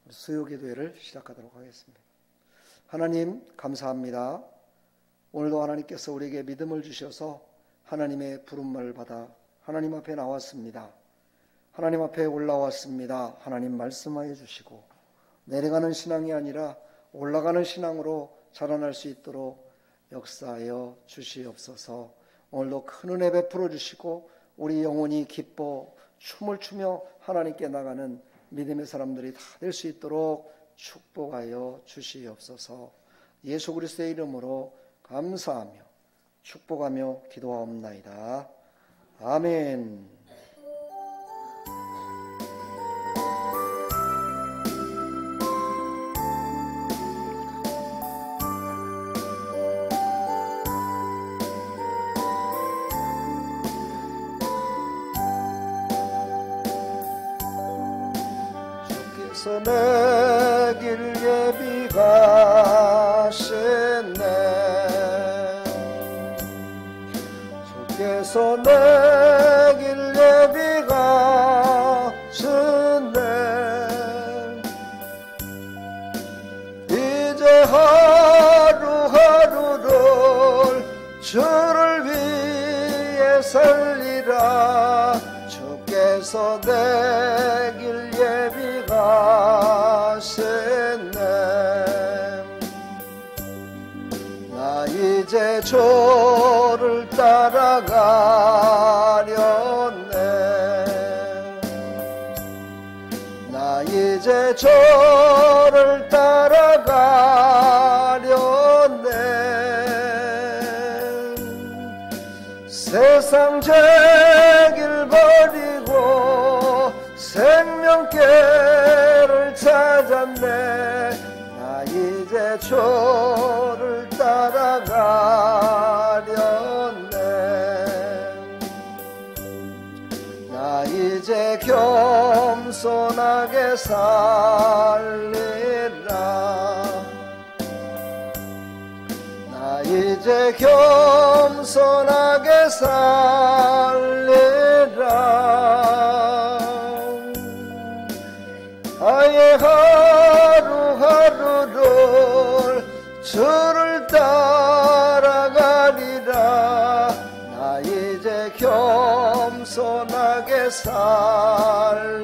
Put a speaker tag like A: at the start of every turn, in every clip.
A: 수요기도회를 시작하도록 하겠습니다. 하나님 감사합니다. 오늘도 하나님께서 우리에게 믿음을 주셔서 하나님의 부름을 받아 하나님 앞에 나왔습니다. 하나님 앞에 올라왔습니다. 하나님 말씀하여 주시고 내려가는 신앙이 아니라 올라가는 신앙으로 자라날 수 있도록 역사하여 주시옵소서. 오늘도 큰 은혜 베풀어 주시고 우리 영혼이 기뻐 춤을 추며 하나님께 나가는 믿음의 사람들이 다 될 수 있도록 축복하여 주시옵소서. 예수 그리스도의 이름으로 감사하며 축복하며 기도하옵나이다. 아멘. 내 길 예비하셨네. 주께서 내 길 예비하셨네. 이제 하루하루를 주를 위해 살리라. 주께서 내 길 예비하셨네. 나 이제 주를 따라가려네. 나 이제 주를 따라가려네. 세상 죄길 버리고 생명길을 찾았네. 나 이제 주를 따라가려네. 나 이제 겸손하게 살리라. 나 이제 겸손하게 살리라. 아예 하루하루를 주를 따라가리라. 나 이제 겸손하게 살리라.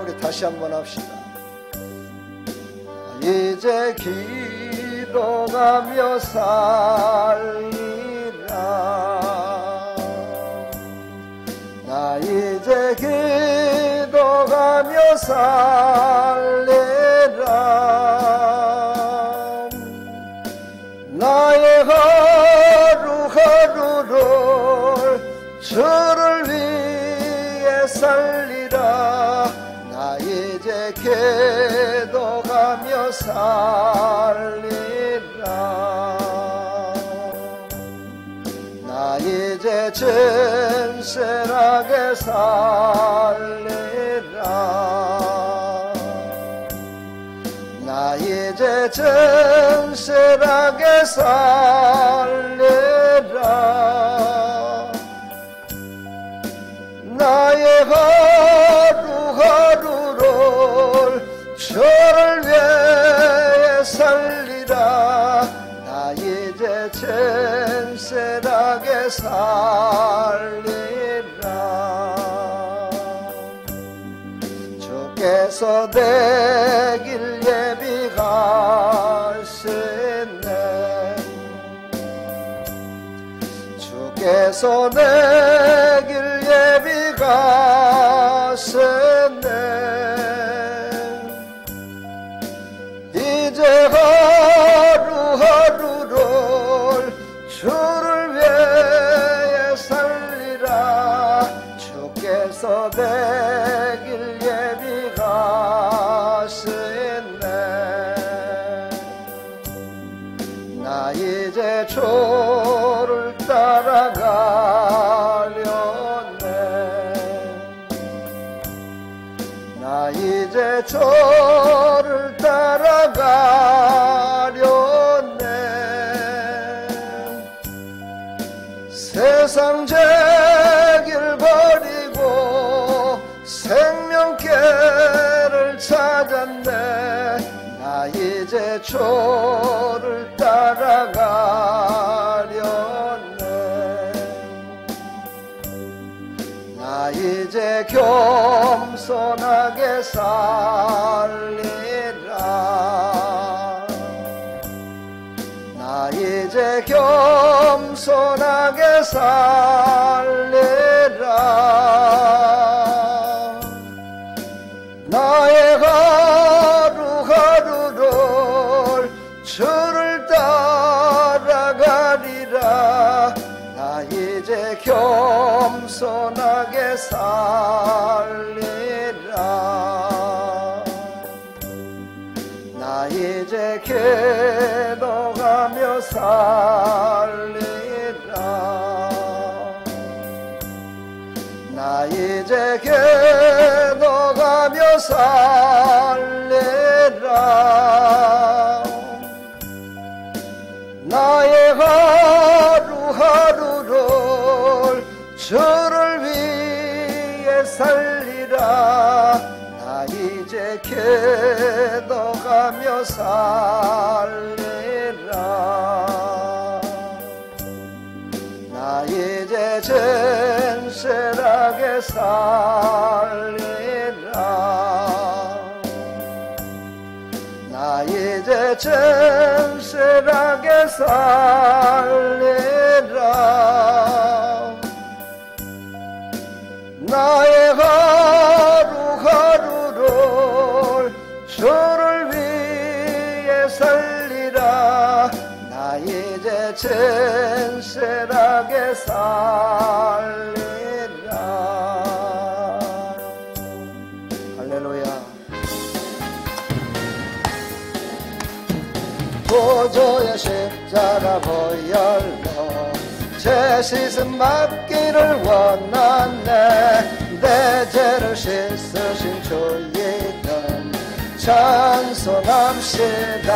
A: 우리 다시 한번 합시다. 나 이제 기도하며 살리라. 나 이제 기도하며 살리라. 나의 하루하루를 주를 위해 살리라. 나 이제 기도하며 살리라. 나 이제 진실하게 살리라. 나 이제 진실하게 살리라. 나의 하루하루를 주를 위해 살리라. 나 이제 진실하게 살리라. 주께서 내 길 예비하셨네. 주께서 내 길 예비하셨네. 이제 하루하루를 주를 위해 살리라. 주께서 내 길 예비하셨네. 나 이제 주를 따라가려네. 나 이제 주를 따라가려네. 세상 죄길 버리고 생명길을 찾아 맞았네. 나 이제 주를 따라가려네. 나 이제 겸손하게 살리라. 나 이제 겸손하게 살리라. 나의 하루하루를 주를 따라가리라. 나 이제 겸손하게 살리라. 나 이제 기도하며 살리라. 나 이제 기도하며 살리라. 나의 하루하루를 주를 위해 살리라. 나 이제 기도하며 살리라. 나 이제 진실하게 살리라. 나 이제 진실하게 살리라. 나의 하루하루를 주를 위해 살리라. 나 이제 진실하게 살리라. 할렐루야. 보조의 십자가 보혈로 제 씻음 받기를 원하네. 내 죄를 씻으신 주 이름 찬송합시다.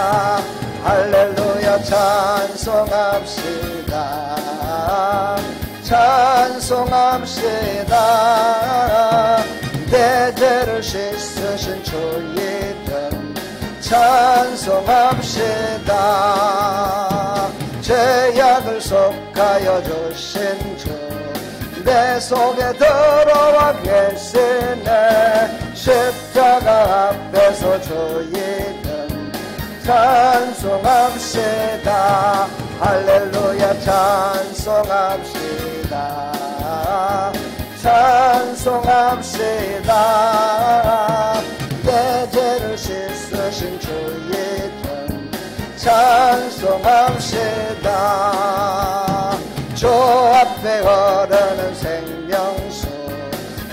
A: 할렐루야. 찬송합시다. 찬송합시다. 내 죄를 씻으신 주 이름 찬송합시다. 죄악을 속하여 주신 주 내 속에 들어와 계시네. 십자가 앞에서 주 이름 찬송합시다. 할렐루야. 찬송합시다. 찬송합시다. 내 죄를 씻으신 주 이름 찬송합시다. 주 앞에 흐르는 생명수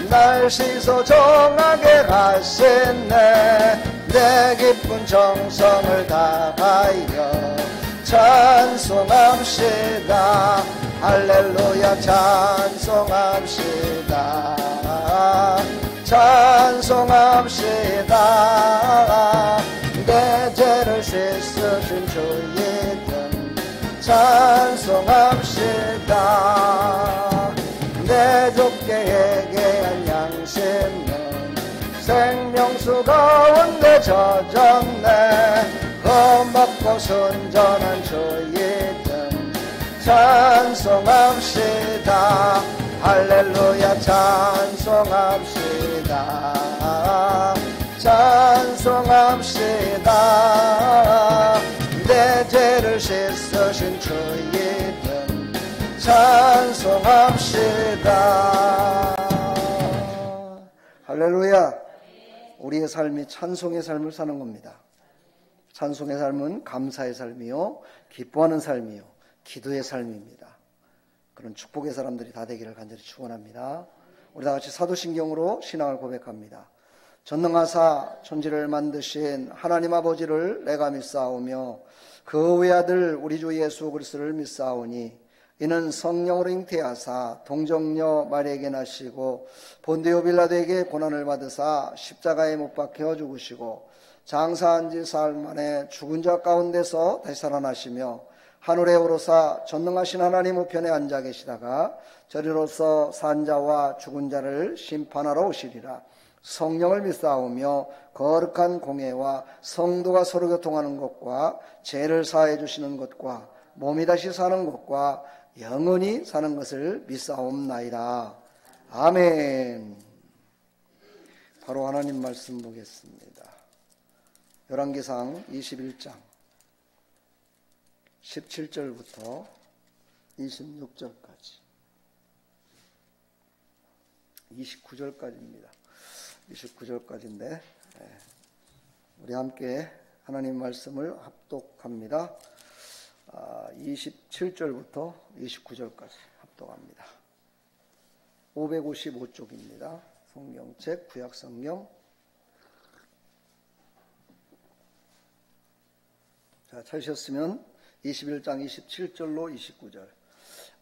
A: 날 씻어 정하게 하시네. 내 기쁜 정성을 다하여 찬송합시다. 할렐루야. 찬송합시다. 찬송합시다. 내 죄를 씻으신 주 이름 찬송합시다. 내 주께 회개한 양심은 생명수 가운데 젖었네. 험악고 순전한 주 이름 찬송합시다. 할렐루야. 찬송합시다. 찬송합시다. 내 죄를 씻으신 주 이름 찬송합시다. 할렐루야. 우리의 삶이 찬송의 삶을 사는 겁니다. 찬송의 삶은 감사의 삶이요, 기뻐하는 삶이요, 기도의 삶입니다. 그런 축복의 사람들이 다 되기를 간절히 축원합니다. 우리 다 같이 사도신경으로 신앙을 고백합니다. 전능하사 천지를 만드신 하나님 아버지를 내가 믿사오며 그 외아들 우리 주 예수 그리스도를 믿사오니 이는 성령으로 잉태하사 동정녀 마리아에게 나시고 본디오 빌라도에게 고난을 받으사 십자가에 못 박혀 죽으시고 장사한 지 사흘 만에 죽은 자 가운데서 다시 살아나시며 하늘에 오르사 전능하신 하나님 우편에 앉아 계시다가 저리로서 산 자와 죽은 자를 심판하러 오시리라. 성령을 믿사오며 거룩한 공예와 성도가 서로 교통하는 것과 죄를 사해 주시는 것과 몸이 다시 사는 것과 영원히 사는 것을 믿사옵나이다. 아멘. 바로 하나님 말씀 보겠습니다. 열왕기상 21장 17절부터 26절까지 29절까지입니다. 29절까지인데 우리 함께 하나님 말씀을 합독합니다. 27절부터 29절까지 합독합니다. 555쪽입니다. 성경책 구약성경. 자, 찾으셨으면 21장 27절로 29절.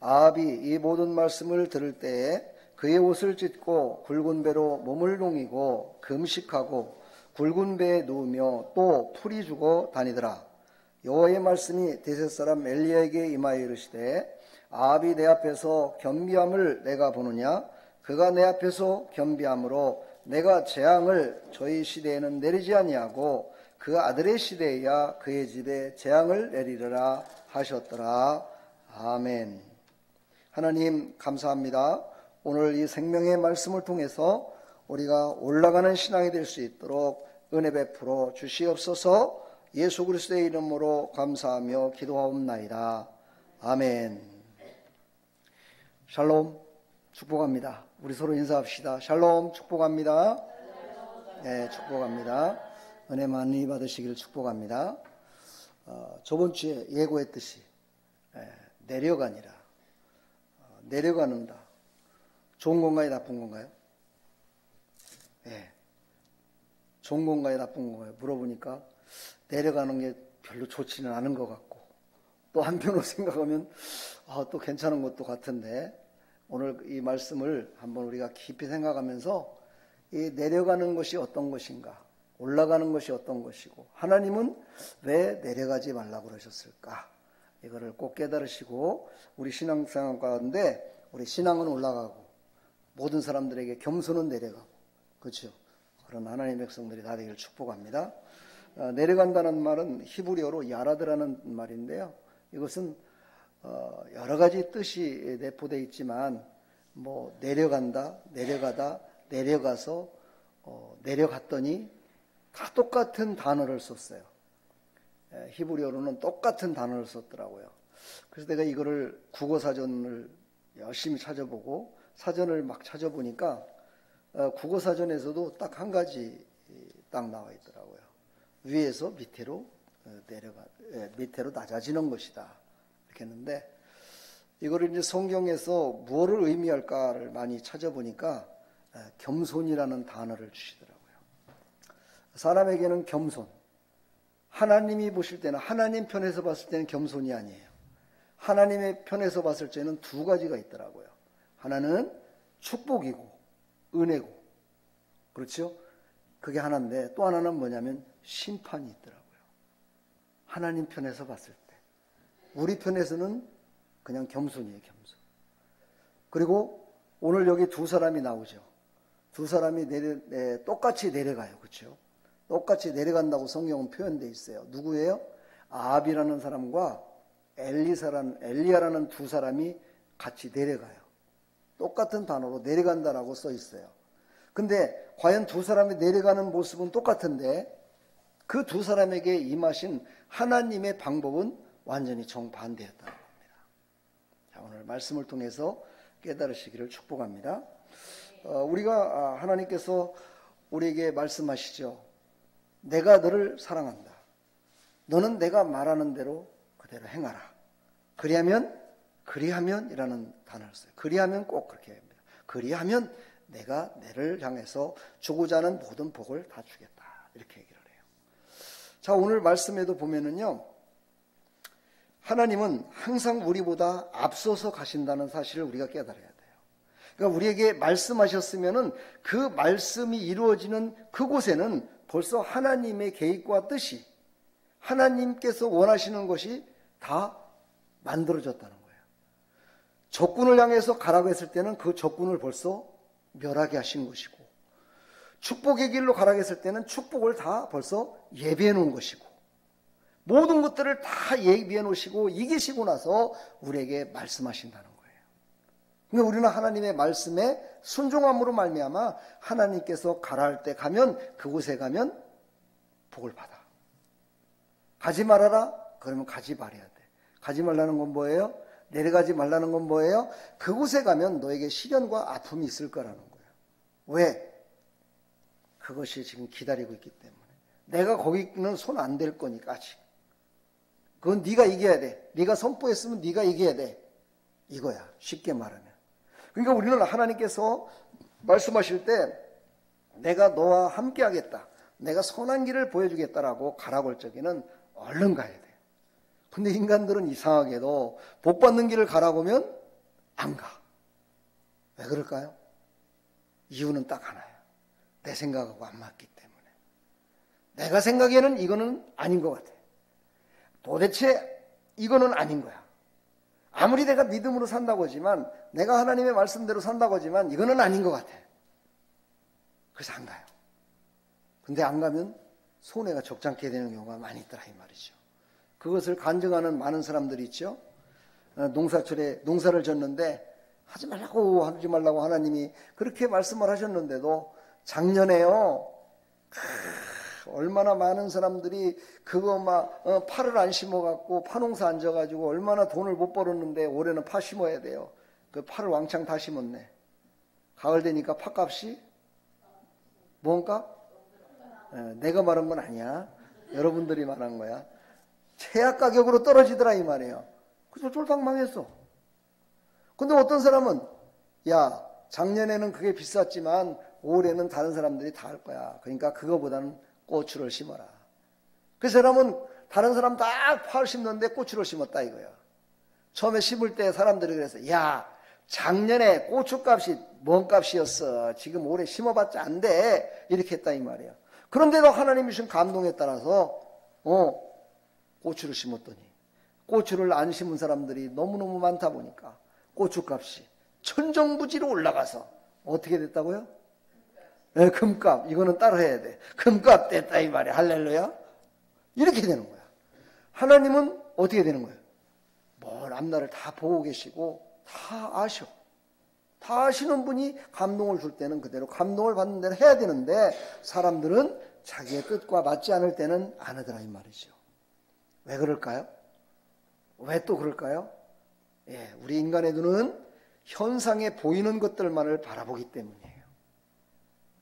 A: 아합이 이 모든 말씀을 들을 때에 그의 옷을 찢고 굵은 배로 몸을 농이고 금식하고 굵은 배에 누우며 또 풀이 주고 다니더라. 여호와의 말씀이 데셋 사람 엘리야에게 임하여 이르시되 아합이 내 앞에서 겸비함을 내가 보느냐? 그가 내 앞에서 겸비함으로 내가 재앙을 저희 시대에는 내리지 아니하고 그 아들의 시대에야 그의 집에 재앙을 내리리라 하셨더라. 아멘. 하나님 감사합니다. 오늘 이 생명의 말씀을 통해서 우리가 올라가는 신앙이 될 수 있도록 은혜 베풀어 주시옵소서. 예수 그리스도의 이름으로 감사하며 기도하옵나이다. 아멘. 샬롬 축복합니다. 우리 서로 인사합시다. 샬롬 축복합니다. 네, 축복합니다. 은혜 많이 받으시기를 축복합니다. 저번 주에 예고했듯이 내려가니라. 내려가는다. 좋은 건가요? 나쁜 건가요? 네. 좋은 건가요? 나쁜 건가요? 물어보니까 내려가는 게 별로 좋지는 않은 것 같고 또 한편으로 생각하면 또 괜찮은 것도 같은데 오늘 이 말씀을 한번 우리가 깊이 생각하면서 이 내려가는 것이 어떤 것인가, 올라가는 것이 어떤 것이고 하나님은 왜 내려가지 말라고 그러셨을까, 이거를 꼭 깨달으시고 우리 신앙생활 가운데 우리 신앙은 올라가고 모든 사람들에게 겸손은 내려가고, 그렇죠? 그런 하나님의 백성들이 다 되기를 축복합니다. 내려간다는 말은 히브리어로 야라드라는 말인데요. 이것은 여러 가지 뜻이 내포되어 있지만 뭐 내려간다, 내려가다, 내려가서 내려갔더니 다 똑같은 단어를 썼어요. 히브리어로는 똑같은 단어를 썼더라고요. 그래서 내가 이거를 국어사전을 열심히 찾아보고 사전을 막 찾아보니까 국어사전에서도 딱 한 가지 딱 나와 있더라고요. 위에서 밑으로 밑으로 낮아지는 것이다. 이렇게 했는데 이거를 이제 성경에서 무엇을 의미할까를 많이 찾아보니까 겸손이라는 단어를 주시더라고요. 사람에게는 겸손, 하나님이 보실 때는, 하나님 편에서 봤을 때는 겸손이 아니에요. 하나님의 편에서 봤을 때는 두 가지가 있더라고요. 하나는 축복이고 은혜고, 그렇죠? 그게 하나인데 또 하나는 뭐냐면 심판이 있더라고요. 하나님 편에서 봤을 때. 우리 편에서는 그냥 겸손이에요, 겸손. 그리고 오늘 여기 두 사람이 나오죠. 두 사람이 똑같이 내려가요, 그렇죠? 똑같이 내려간다고 성경은 표현되어 있어요. 누구예요? 아합이라는 사람과 엘리야라는 두 사람이 같이 내려가요. 똑같은 단어로 내려간다라고 써 있어요. 근데 과연 두 사람이 내려가는 모습은 똑같은데 그 두 사람에게 임하신 하나님의 방법은 완전히 정반대였다는 겁니다. 자, 오늘 말씀을 통해서 깨달으시기를 축복합니다. 우리가 하나님께서 우리에게 말씀하시죠. 내가 너를 사랑한다. 너는 내가 말하는 대로 그대로 행하라. 그리하면 이라는 단어를 써요. 그리하면 꼭 그렇게 합니다. 그리하면 내가 너를 향해서 주고자 하는 모든 복을 다 주겠다. 이렇게 얘기를 해요. 자, 오늘 말씀에도 보면은요, 하나님은 항상 우리보다 앞서서 가신다는 사실을 우리가 깨달아야 돼요. 그러니까 우리에게 말씀하셨으면은 그 말씀이 이루어지는 그곳에는 벌써 하나님의 계획과 뜻이, 하나님께서 원하시는 것이 다 만들어졌다는 거예요. 적군을 향해서 가라고 했을 때는 그 적군을 벌써 멸하게 하신 것이고, 축복의 길로 가라고 했을 때는 축복을 다 벌써 예비해 놓은 것이고 모든 것들을 다 예비해 놓으시고 이기시고 나서 우리에게 말씀하신다는 거예요. 그러니까 우리는 하나님의 말씀에 순종함으로 말미암아 하나님께서 가라 할 때 가면 그곳에 가면 복을 받아. 가지 말아라? 그러면 가지 말아야 돼. 가지 말라는 건 뭐예요? 내려가지 말라는 건 뭐예요? 그곳에 가면 너에게 시련과 아픔이 있을 거라는 거예요. 왜? 그것이 지금 기다리고 있기 때문에. 내가 거기는 손 안 댈 거니까 아직. 그건 네가 이겨야 돼. 네가 선포했으면 네가 이겨야 돼. 이거야. 쉽게 말하면. 그러니까 우리는 하나님께서 말씀하실 때 내가 너와 함께 하겠다. 내가 선한 길을 보여주겠다라고 가라고 할 적에는 얼른 가야 돼. 근데 인간들은 이상하게도 복 받는 길을 가라고 하면 안 가. 왜 그럴까요? 이유는 딱 하나야. 내 생각하고 안 맞기 때문에. 내가 생각에는 이거는 아닌 것 같아. 도대체 이거는 아닌 거야. 아무리 내가 믿음으로 산다고 하지만, 내가 하나님의 말씀대로 산다고 하지만 이거는 아닌 것 같아. 그래서 안 가요. 근데 안 가면 손해가 적잖게 되는 경우가 많이 있더라 이 말이죠. 그것을 간증하는 많은 사람들이 있죠. 농사철에 농사를 졌는데 하지 말라고 하나님이 그렇게 말씀을 하셨는데도 작년에요. 얼마나 많은 사람들이 그거 막 파를 안 심어갖고 파농사 안 져가지고 얼마나 돈을 못 벌었는데 올해는 파 심어야 돼요. 그 파를 왕창 다 심었네. 가을 되니까 팥값이 뭔가? 내가 말한 건 아니야. 여러분들이 말한 거야. 최악 가격으로 떨어지더라 이 말이에요. 그래서 쫄딱 망했어. 근데 어떤 사람은 야 작년에는 그게 비쌌지만 올해는 다른 사람들이 다 할 거야. 그러니까 그거보다는 고추를 심어라. 그 사람은 다른 사람 다 파를 심는데 고추를 심었다 이거야. 처음에 심을 때 사람들이 그래서 야 작년에 고추값이 뭔 값이었어. 지금 올해 심어봤자 안 돼. 이렇게 했다 이 말이야. 그런데도 하나님이 주신 감동에 따라서 고추를 심었더니 고추를 안 심은 사람들이 너무너무 많다 보니까 고추값이 천정부지로 올라가서 어떻게 됐다고요? 네, 금값. 이거는 따로 해야 돼. 금값 됐다 이 말이야. 할렐루야. 이렇게 되는 거야. 하나님은 어떻게 되는 거예요? 먼 앞날을 다 보고 계시고 다 아셔. 다 아시는 분이 감동을 줄 때는 그대로 감동을 받는 대로 해야 되는데 사람들은 자기의 뜻과 맞지 않을 때는 안 하더라 이 말이죠. 왜 그럴까요? 왜 또 그럴까요? 예, 우리 인간의 눈은 현상에 보이는 것들만을 바라보기 때문이에요.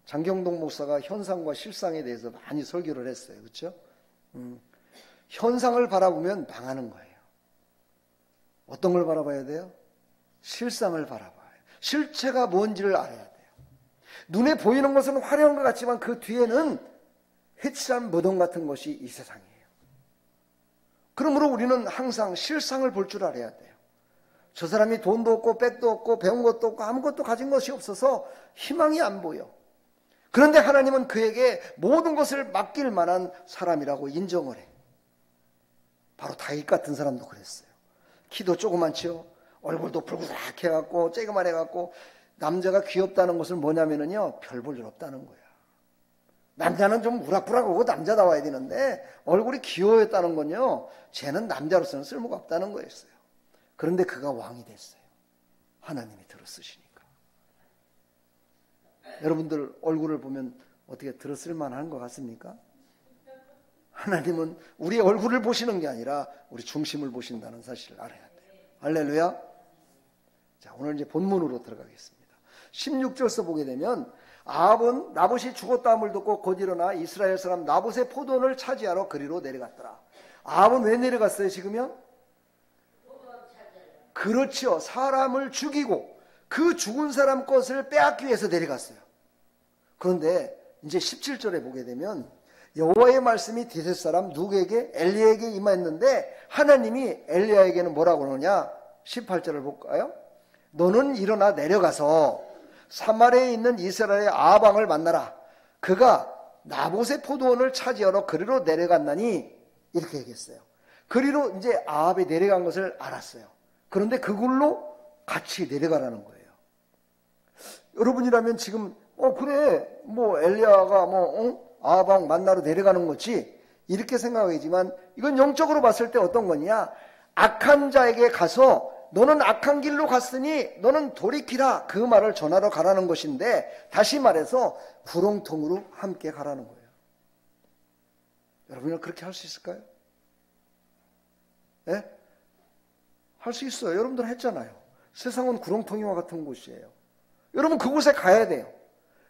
A: 장경동 목사가 현상과 실상에 대해서 많이 설교를 했어요. 그렇죠? 현상을 바라보면 망하는 거예요. 어떤 걸 바라봐야 돼요? 실상을 바라봐요. 실체가 뭔지를 알아야 돼요. 눈에 보이는 것은 화려한 것 같지만 그 뒤에는 해치한 무덤 같은 것이 이 세상이에요. 그러므로 우리는 항상 실상을 볼 줄 알아야 돼요. 저 사람이 돈도 없고 백도 없고 배운 것도 없고 아무것도 가진 것이 없어서 희망이 안 보여. 그런데 하나님은 그에게 모든 것을 맡길 만한 사람이라고 인정을 해. 바로 다윗 같은 사람도 그랬어요. 키도 조그만치요. 얼굴도 불구삭 해갖고 쬐그만 해갖고 남자가 귀엽다는 것은 뭐냐면요. 별 볼 일 없다는 거야. 남자는 좀 우락부락하고 남자다워야 되는데 얼굴이 귀여웠다는 건요. 쟤는 남자로서는 쓸모가 없다는 거였어요. 그런데 그가 왕이 됐어요. 하나님이 들어쓰시니까. 여러분들 얼굴을 보면 어떻게 들어쓸 만한 것 같습니까? 하나님은 우리 얼굴을 보시는 게 아니라 우리 중심을 보신다는 사실을 알아야 돼요. 할렐루야. 자, 오늘 이제 본문으로 들어가겠습니다. 16절서 보게 되면 아합은 나봇이 죽었다함을 듣고 곧 일어나 이스라엘 사람 나봇의 포도원을 차지하러 그리로 내려갔더라. 아합은 왜 내려갔어요 지금요? 그렇죠. 사람을 죽이고 그 죽은 사람 것을 빼앗기 위해서 내려갔어요. 그런데 이제 17절에 보게 되면 여호와의 말씀이 디벳 사람 누구에게? 엘리야에게 임했는데 하나님이 엘리야에게는 뭐라고 그러냐? 18절을 볼까요? 너는 일어나 내려가서 사마리아에 있는 이스라엘의 아합 왕을 만나라. 그가 나봇의 포도원을 차지하러 그리로 내려갔나니 이렇게 얘기했어요. 그리로 이제 아합이 내려간 것을 알았어요. 그런데 그걸로 같이 내려가라는 거예요. 여러분이라면 지금 그래, 뭐 엘리야가 아방 만나러 내려가는 거지, 이렇게 생각하지만 이건 영적으로 봤을 때 어떤 거냐? 악한 자에게 가서 너는 악한 길로 갔으니 너는 돌이키라, 그 말을 전하러 가라는 것인데, 다시 말해서 구렁텅이로 함께 가라는 거예요. 여러분은 그렇게 할 수 있을까요? 예? 할 수 있어요. 여러분들 했잖아요. 세상은 구렁텅이와 같은 곳이에요. 여러분 그곳에 가야 돼요.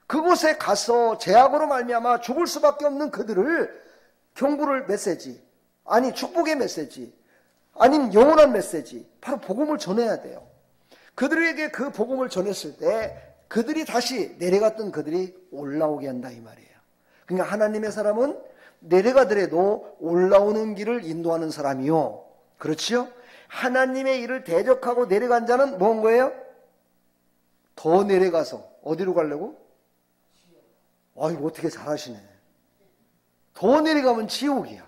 A: 그곳에 가서 죄악으로 말미암아 죽을 수밖에 없는 그들을 경고를 메시지, 아니 축복의 메시지, 아니면 영원한 메시지, 바로 복음을 전해야 돼요. 그들에게 그 복음을 전했을 때 그들이 다시 내려갔던 그들이 올라오게 한다 이 말이에요. 그러니까 하나님의 사람은 내려가더라도 올라오는 길을 인도하는 사람이요, 그렇지요? 하나님의 일을 대적하고 내려간 자는 뭔 거예요? 더 내려가서 어디로 가려고? 이거 어떻게 잘하시네. 더 내려가면 지옥이야.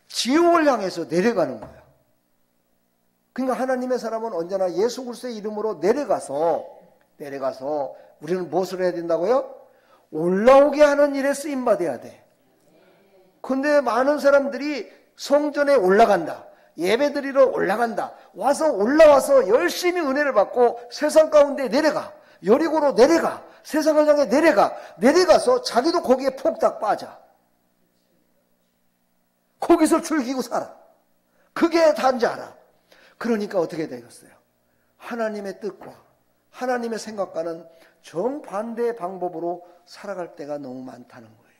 A: 지옥을 향해서 내려가는 거야. 그러니까 하나님의 사람은 언제나 예수 그리스도의 이름으로 내려가서 우리는 무엇을 해야 된다고요? 올라오게 하는 일에 쓰임받아야 돼. 근데 많은 사람들이 성전에 올라간다, 예배드리러 올라간다, 올라와서 열심히 은혜를 받고 세상 가운데 내려가, 여리고로 내려가, 세상을 향해 내려가서 자기도 거기에 폭닥 빠져. 거기서 즐기고 살아. 그게 단지 알아. 그러니까 어떻게 되겠어요? 하나님의 뜻과 하나님의 생각과는 정반대의 방법으로 살아갈 때가 너무 많다는 거예요.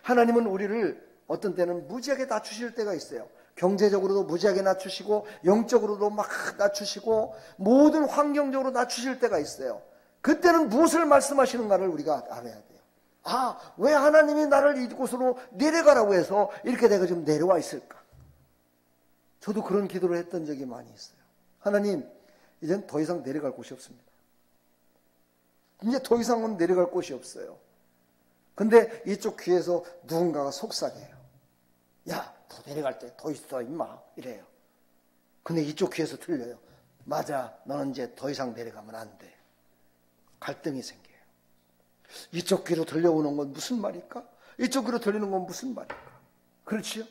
A: 하나님은 우리를 어떤 때는 무지하게 낮추실 때가 있어요. 경제적으로도 무지하게 낮추시고, 영적으로도 막 낮추시고, 모든 환경적으로 낮추실 때가 있어요. 그때는 무엇을 말씀하시는가를 우리가 알아야 돼요. 왜 하나님이 나를 이곳으로 내려가라고 해서 이렇게 내가 좀 내려와 있을까? 저도 그런 기도를 했던 적이 많이 있어요. 하나님, 이젠 더 이상 내려갈 곳이 없습니다. 이제 더 이상은 내려갈 곳이 없어요. 근데 이쪽 귀에서 누군가가 속삭여요. 야, 더 내려갈 때 더 있어 임마, 이래요. 근데 이쪽 귀에서 들려요. 맞아, 너는 이제 더 이상 내려가면 안 돼. 갈등이 생겨요. 이쪽 귀로 들려오는 건 무슨 말일까? 이쪽 귀로 들리는 건 무슨 말일까? 그렇지요?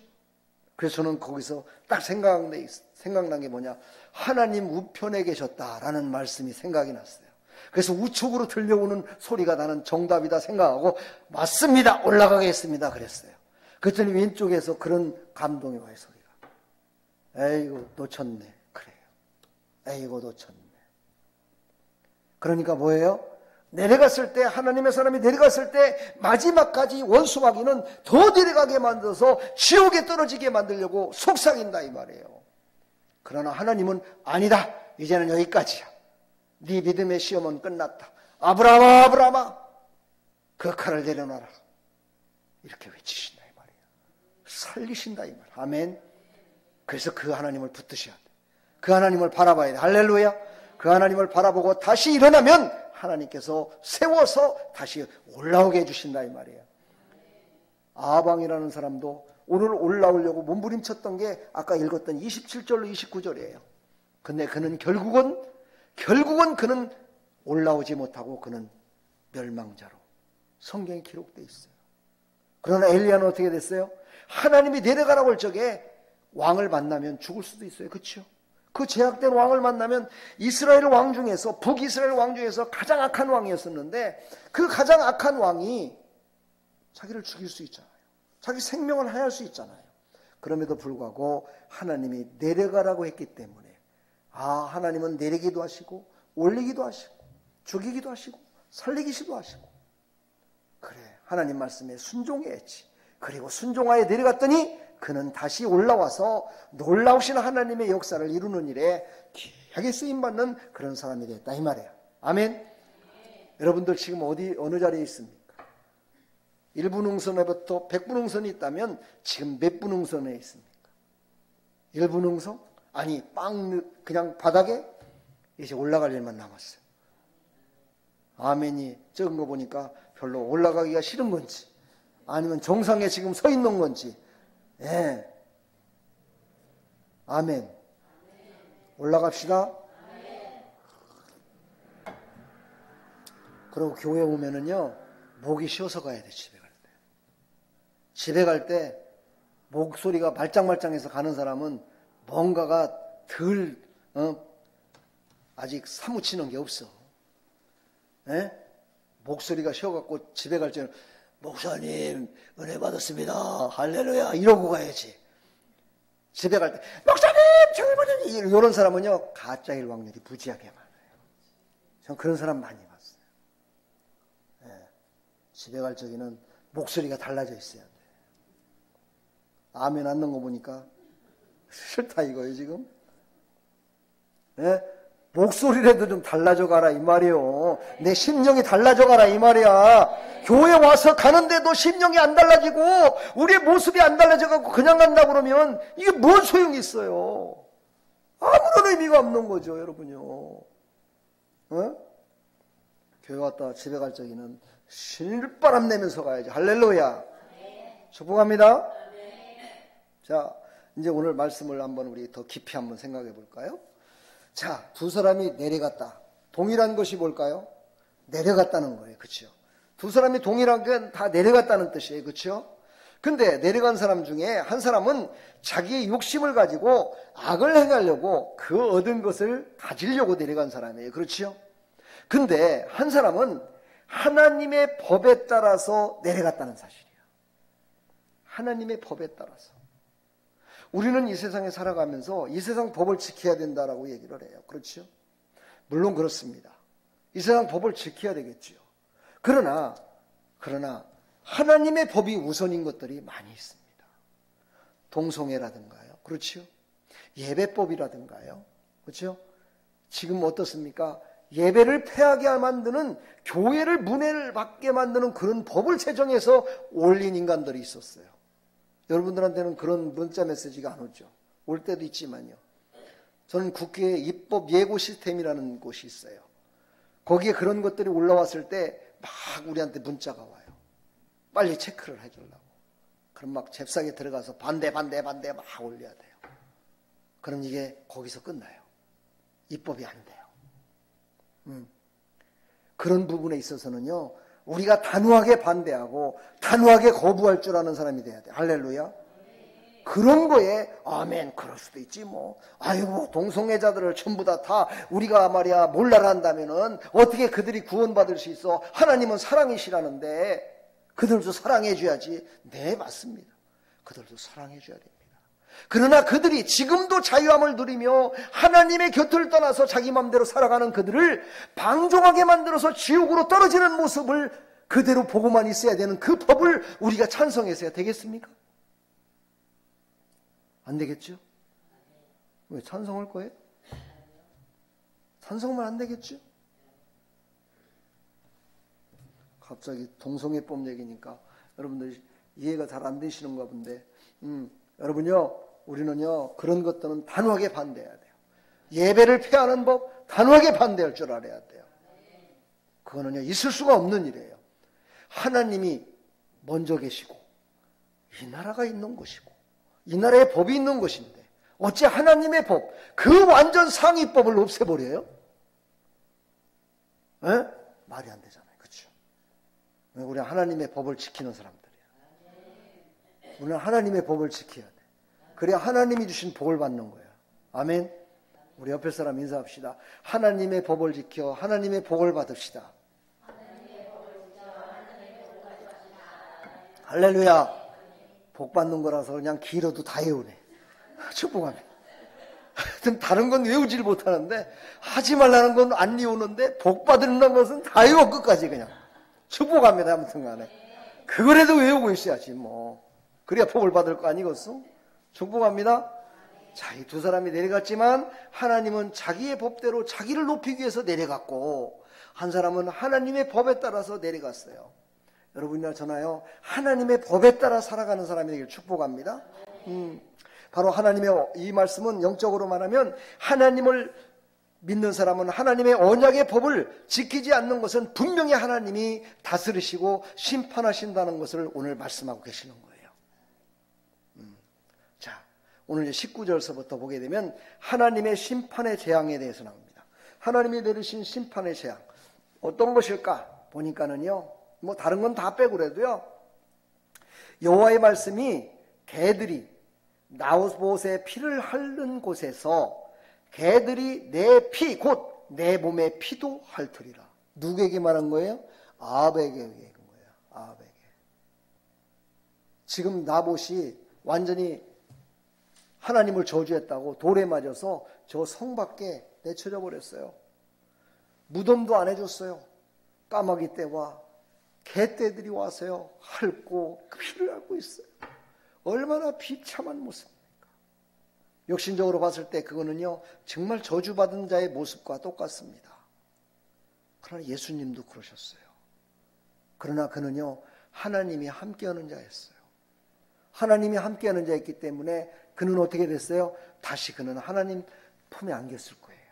A: 그래서 저는 거기서 딱 생각난 게 뭐냐, 하나님 우편에 계셨다라는 말씀이 생각이 났어요. 그래서 우측으로 들려오는 소리가 나는 정답이다 생각하고, 맞습니다, 올라가겠습니다 그랬어요. 그랬더니 왼쪽에서 그런 감동이 와요, 소리가. 에이구 놓쳤네. 그래요. 에이구 놓쳤네. 그러니까 뭐예요? 내려갔을 때, 하나님의 사람이 내려갔을 때 마지막까지 원수마귀는 더 내려가게 만들어서 지옥에 떨어지게 만들려고 속삭인다 이 말이에요. 그러나 하나님은 아니다, 이제는 여기까지야. 네 믿음의 시험은 끝났다. 아브라함아, 아브라함아, 그 칼을 내려놔라. 이렇게 외치신다 이 말이에요. 살리신다 이 말. 아멘. 그래서 그 하나님을 붙드셔야 돼. 그 하나님을 바라봐야 돼. 할렐루야. 그 하나님을 바라보고 다시 일어나면 하나님께서 세워서 다시 올라오게 해주신다 이 말이에요. 아방이라는 사람도 오늘 올라오려고 몸부림쳤던 게 아까 읽었던 27절로 29절이에요. 근데 그는 결국은 그는 올라오지 못하고 그는 멸망자로 성경에 기록되어 있어요. 그러나 엘리야는 어떻게 됐어요? 하나님이 내려가라고 할 적에 왕을 만나면 죽을 수도 있어요. 그렇죠? 그 제약된 왕을 만나면 이스라엘 왕 중에서, 북이스라엘 왕 중에서 가장 악한 왕이었었는데, 그 가장 악한 왕이 자기를 죽일 수 있잖아요. 자기 생명을 하야할 수 있잖아요. 그럼에도 불구하고 하나님이 내려가라고 했기 때문에, 하나님은 내리기도 하시고 올리기도 하시고 죽이기도 하시고 살리기도 하시고, 그래, 하나님 말씀에 순종해야지. 그리고 순종하여 내려갔더니 그는 다시 올라와서 놀라우신 하나님의 역사를 이루는 일에 귀하게 쓰임받는 그런 사람이 됐다 이 말이에요. 아멘. 여러분들 지금 어느 자리에 있습니까? 1분 응선에부터 100분 응선이 있다면 지금 몇 분 응선에 있습니까? 1분 응선? 아니 그냥 바닥에 이제 올라갈 일만 남았어요. 아멘이 적은 거 보니까 별로 올라가기가 싫은 건지, 아니면 정상에 지금 서 있는 건지. 예. 아멘. 올라갑시다. 그리고 교회 오면은요, 목이 쉬어서 가야 돼, 집에 갈 때. 집에 갈 때 목소리가 말짱말짱해서 가는 사람은 뭔가가 덜, 아직 사무치는 게 없어. 에? 목소리가 쉬어갖고 집에 갈 때는 목사님 은혜 받았습니다 할렐루야 이러고 가야지. 집에 갈 때 목사님 저기 이런 사람은요 가짜일 확률이 무지하게 많아요. 전 그런 사람 많이 봤어요. 예. 집에 갈 적에는 목소리가 달라져 있어야 돼. 아멘 않는 거 보니까 싫다 이거예요 지금. 예? 목소리라도 좀 달라져 가라 이 말이에요. 내 심령이 달라져 가라 이 말이야. 교회 와서 가는데도 심령이 안 달라지고 우리의 모습이 안 달라져 갖고 그냥 간다 그러면 이게 뭔 소용이 있어요. 아무런 의미가 없는 거죠 여러분요. 어? 교회 왔다 집에 갈 적에는 신바람 내면서 가야지. 할렐루야. 축복합니다. 자, 이제 오늘 말씀을 한번 우리 더 깊이 한번 생각해 볼까요? 자, 두 사람이 내려갔다. 동일한 것이 뭘까요? 내려갔다는 거예요. 그렇죠? 두 사람이 동일한 건 다 내려갔다는 뜻이에요. 그렇죠? 근데 내려간 사람 중에 한 사람은 자기의 욕심을 가지고 악을 행하려고 그 얻은 것을 가지려고 내려간 사람이에요. 그렇죠? 근데 한 사람은 하나님의 법에 따라서 내려갔다는 사실이에요. 하나님의 법에 따라서. 우리는 이 세상에 살아가면서 이 세상 법을 지켜야 된다라고 얘기를 해요. 그렇죠? 물론 그렇습니다. 이 세상 법을 지켜야 되겠죠. 그러나 하나님의 법이 우선인 것들이 많이 있습니다. 동성애라든가요. 그렇죠? 예배법이라든가요. 그렇죠? 지금 어떻습니까? 예배를 폐하게 만드는, 교회를 문을 받게 만드는 그런 법을 제정해서 올린 인간들이 있었어요. 여러분들한테는 그런 문자 메시지가 안 오죠. 올 때도 있지만요. 저는 국회 입법 예고 시스템이라는 곳이 있어요. 거기에 그런 것들이 올라왔을 때 막 우리한테 문자가 와요. 빨리 체크를 해주려고. 그럼 막 잽싸게 들어가서 반대 막 올려야 돼요. 그럼 이게 거기서 끝나요. 입법이 안 돼요. 그런 부분에 있어서는요. 우리가 단호하게 반대하고 단호하게 거부할 줄 아는 사람이 돼야 돼. 할렐루야. 그런 거에 아멘 그럴 수도 있지 뭐. 아이고 동성애자들을 전부 다 우리가 말이야 몰라라 한다면은 어떻게 그들이 구원받을 수 있어. 하나님은 사랑이시라는데 그들도 사랑해 줘야지. 네 맞습니다. 그들도 사랑해 줘야 됩니다. 그러나 그들이 지금도 자유함을 누리며 하나님의 곁을 떠나서 자기 마음대로 살아가는 그들을 방종하게 만들어서 지옥으로 떨어지는 모습을 그대로 보고만 있어야 되는 그 법을 우리가 찬성해서야 되겠습니까? 안 되겠죠? 왜 찬성할 거예요? 찬성만 안 되겠죠? 갑자기 동성애법 얘기니까 여러분들 이해가 잘 안 되시는가 본데 여러분요 우리는요 그런 것들은 단호하게 반대해야 돼요. 예배를 폐하는 법 단호하게 반대할 줄 알아야 돼요. 그거는요 있을 수가 없는 일이에요. 하나님이 먼저 계시고 이 나라가 있는 곳이고 이 나라에 법이 있는 것인데 어찌 하나님의 법, 그 완전 상위법을 없애버려요? 에? 말이 안 되잖아요. 그렇죠? 우리 하나님의 법을 지키는 사람들이에요. 우리는 하나님의 법을 지켜야 돼. 그래야 하나님이 주신 복을 받는 거예요. 아멘. 우리 옆에 사람 인사합시다. 하나님의 법을 지켜 하나님의 복을 받읍시다. 할렐루야. 복 받는 거라서 그냥 길어도 다 외우네. 축복합니다. 하여튼 다른 건 외우질 못하는데 하지 말라는 건 안 외우는데 복 받는다는 것은 다 외워 끝까지 그냥. 축복합니다. 아무튼 간에. 그거라도 외우고 있어야지 뭐. 그래야 복을 받을 거 아니겠어? 축복합니다. 자, 이 두 사람이 내려갔지만 하나님은 자기의 법대로 자기를 높이기 위해서 내려갔고 한 사람은 하나님의 법에 따라서 내려갔어요. 여러분이나 저나요 하나님의 법에 따라 살아가는 사람이 되길 축복합니다. 바로 하나님의 이 말씀은 영적으로 말하면 하나님을 믿는 사람은 하나님의 언약의 법을 지키지 않는 것은 분명히 하나님이 다스리시고 심판하신다는 것을 오늘 말씀하고 계시는 거예요. 자, 오늘 19절서부터 보게 되면 하나님의 심판의 재앙에 대해서 나옵니다. 하나님이 내리신 심판의 재앙 어떤 것일까? 보니까는요, 뭐 다른 건 다 빼고 그래도요, 여호와의 말씀이 개들이 나봇의 피를 핥는 곳에서 개들이 내 피, 곧 내 몸의 피도 핥으리라. 누구에게 말한 거예요? 아합에게 얘기한 거예요. 아합에게. 지금 나봇이 완전히 하나님을 저주했다고 돌에 맞아서 저 성 밖에 내쳐져 버렸어요. 무덤도 안 해줬어요. 까마귀 떼와 개떼들이 와서요 핥고 피를 핥고 있어요. 얼마나 비참한 모습입니까? 육신적으로 봤을 때 그거는요 정말 저주받은 자의 모습과 똑같습니다. 그러나 예수님도 그러셨어요. 그러나 그는요 하나님이 함께하는 자였어요. 하나님이 함께하는 자였기 때문에 그는 어떻게 됐어요? 다시 그는 하나님 품에 안겼을 거예요.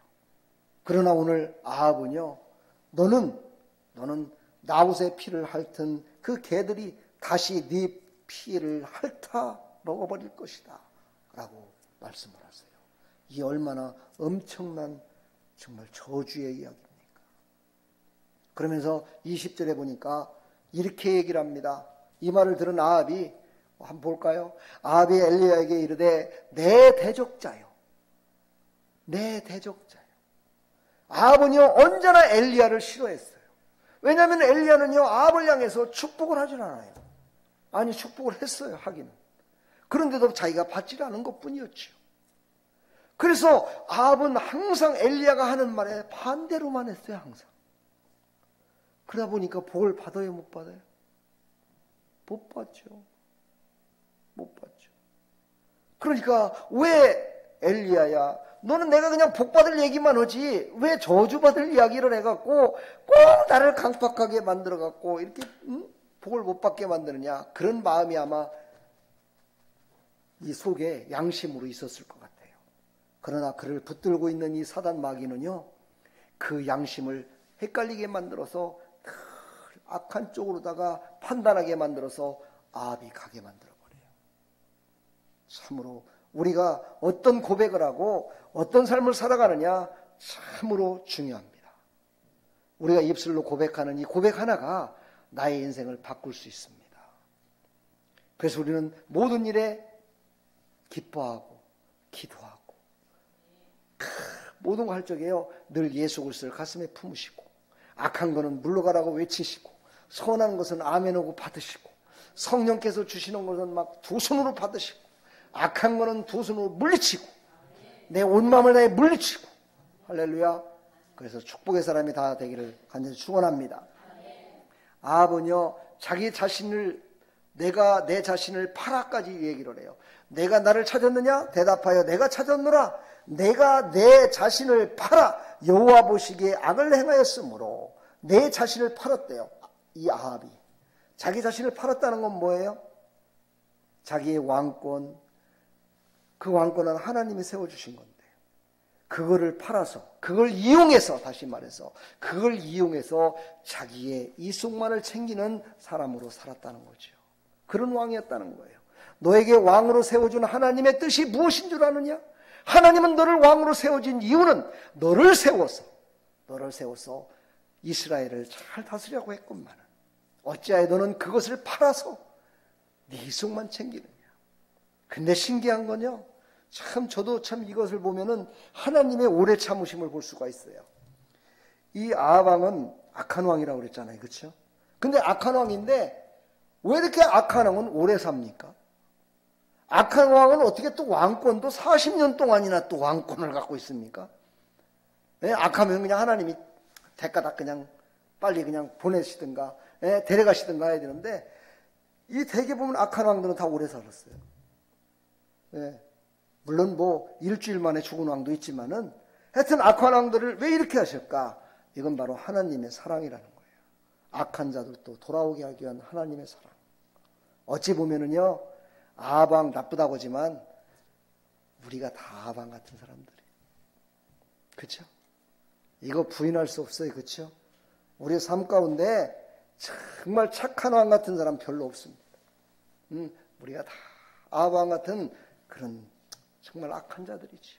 A: 그러나 오늘 아합은요, 너는 나봇의 피를 핥은 그 개들이 다시 네 피를 핥아 먹어버릴 것이다 라고 말씀을 하세요. 이 얼마나 엄청난 정말 저주의 이야기입니까? 그러면서 20절에 보니까 이렇게 얘기를 합니다. 이 말을 들은 아합이 한번 볼까요? 아합이 엘리야에게 이르되 내 대적자요. 내 대적자요. 아합은요 언제나 엘리야를 싫어했어요. 왜냐하면 엘리야는요 아합을 향해서 축복을 하질 않아요. 아니 축복을 했어요. 하기는. 그런데도 자기가 받지 않은 것뿐이었죠. 그래서 아합은 항상 엘리야가 하는 말에 반대로만 했어요. 항상. 그러다 보니까 복을 받아요? 못 받아요? 못 받죠. 못 받죠. 그러니까 왜 엘리야야 너는 내가 그냥 복 받을 얘기만 하지 왜 저주 받을 이야기를 해갖고 꼭 나를 강팍하게 만들어갖고 이렇게 복을 못 받게 만드느냐. 그런 마음이 아마 이 속에 양심으로 있었을 것 같아요. 그러나 그를 붙들고 있는 이 사단 마귀는요 그 양심을 헷갈리게 만들어서 악한 쪽으로다가 판단하게 만들어서 아합이 가게 만들어버려요. 참으로 우리가 어떤 고백을 하고 어떤 삶을 살아가느냐 참으로 중요합니다. 우리가 입술로 고백하는 이 고백 하나가 나의 인생을 바꿀 수 있습니다. 그래서 우리는 모든 일에 기뻐하고 기도하고 모든 거 할 적에요 늘 예수 그리스도를 가슴에 품으시고 악한 거는 물러가라고 외치시고 선한 것은 아멘하고 받으시고 성령께서 주시는 것은 막 두 손으로 받으시고 악한 거는 두 손으로 물리치고 내 온 마음을 다해 물리치고 할렐루야. 그래서 축복의 사람이 다 되기를 간절히 축원합니다. 아합은요 자기 자신을 내가 내 자신을 팔아까지 얘기를 해요. 내가 나를 찾았느냐? 대답하여 내가 찾았노라. 내가 내 자신을 팔아 여호와 보시기에 악을 행하였으므로 내 자신을 팔았대요. 이 아합이 자기 자신을 팔았다는 건 뭐예요? 자기의 왕권, 그 왕권은 하나님이 세워주신 건데 그거를 팔아서 그걸 이용해서 다시 말해서 그걸 이용해서 자기의 이속만을 챙기는 사람으로 살았다는 거죠. 그런 왕이었다는 거예요. 너에게 왕으로 세워준 하나님의 뜻이 무엇인 줄 아느냐? 하나님은 너를 왕으로 세워진 이유는 너를 세워서 이스라엘을 잘 다스리라고 했건만 어찌하여 너는 그것을 팔아서 네 이속만 챙기느냐. 근데 신기한 건요 참 저도 참 이것을 보면은 하나님의 오래 참으심을 볼 수가 있어요. 이 아합 왕은 악한 왕이라고 그랬잖아요. 그렇죠? 근데 악한 왕인데 왜 이렇게 악한 왕은 오래 삽니까? 악한 왕은 어떻게 또 왕권도 40년 동안이나 또 왕권을 갖고 있습니까? 예? 악하면 그냥 하나님이 대가다 그냥 빨리 그냥 보내시든가 예? 데려가시든가 해야 되는데 이 대개 보면 악한 왕들은 다 오래 살았어요. 예. 물론 뭐 일주일 만에 죽은 왕도 있지만은 하여튼 악한 왕들을 왜 이렇게 하실까? 이건 바로 하나님의 사랑이라는 거예요. 악한 자들도 돌아오게 하기 위한 하나님의 사랑. 어찌 보면은요 아합 왕 나쁘다고 하지만 우리가 다 아합 왕 같은 사람들이에요. 그렇죠? 이거 부인할 수 없어요. 그렇죠? 우리의 삶 가운데 정말 착한 왕 같은 사람 별로 없습니다. 우리가 다 아합 왕 같은 그런 정말 악한 자들이지.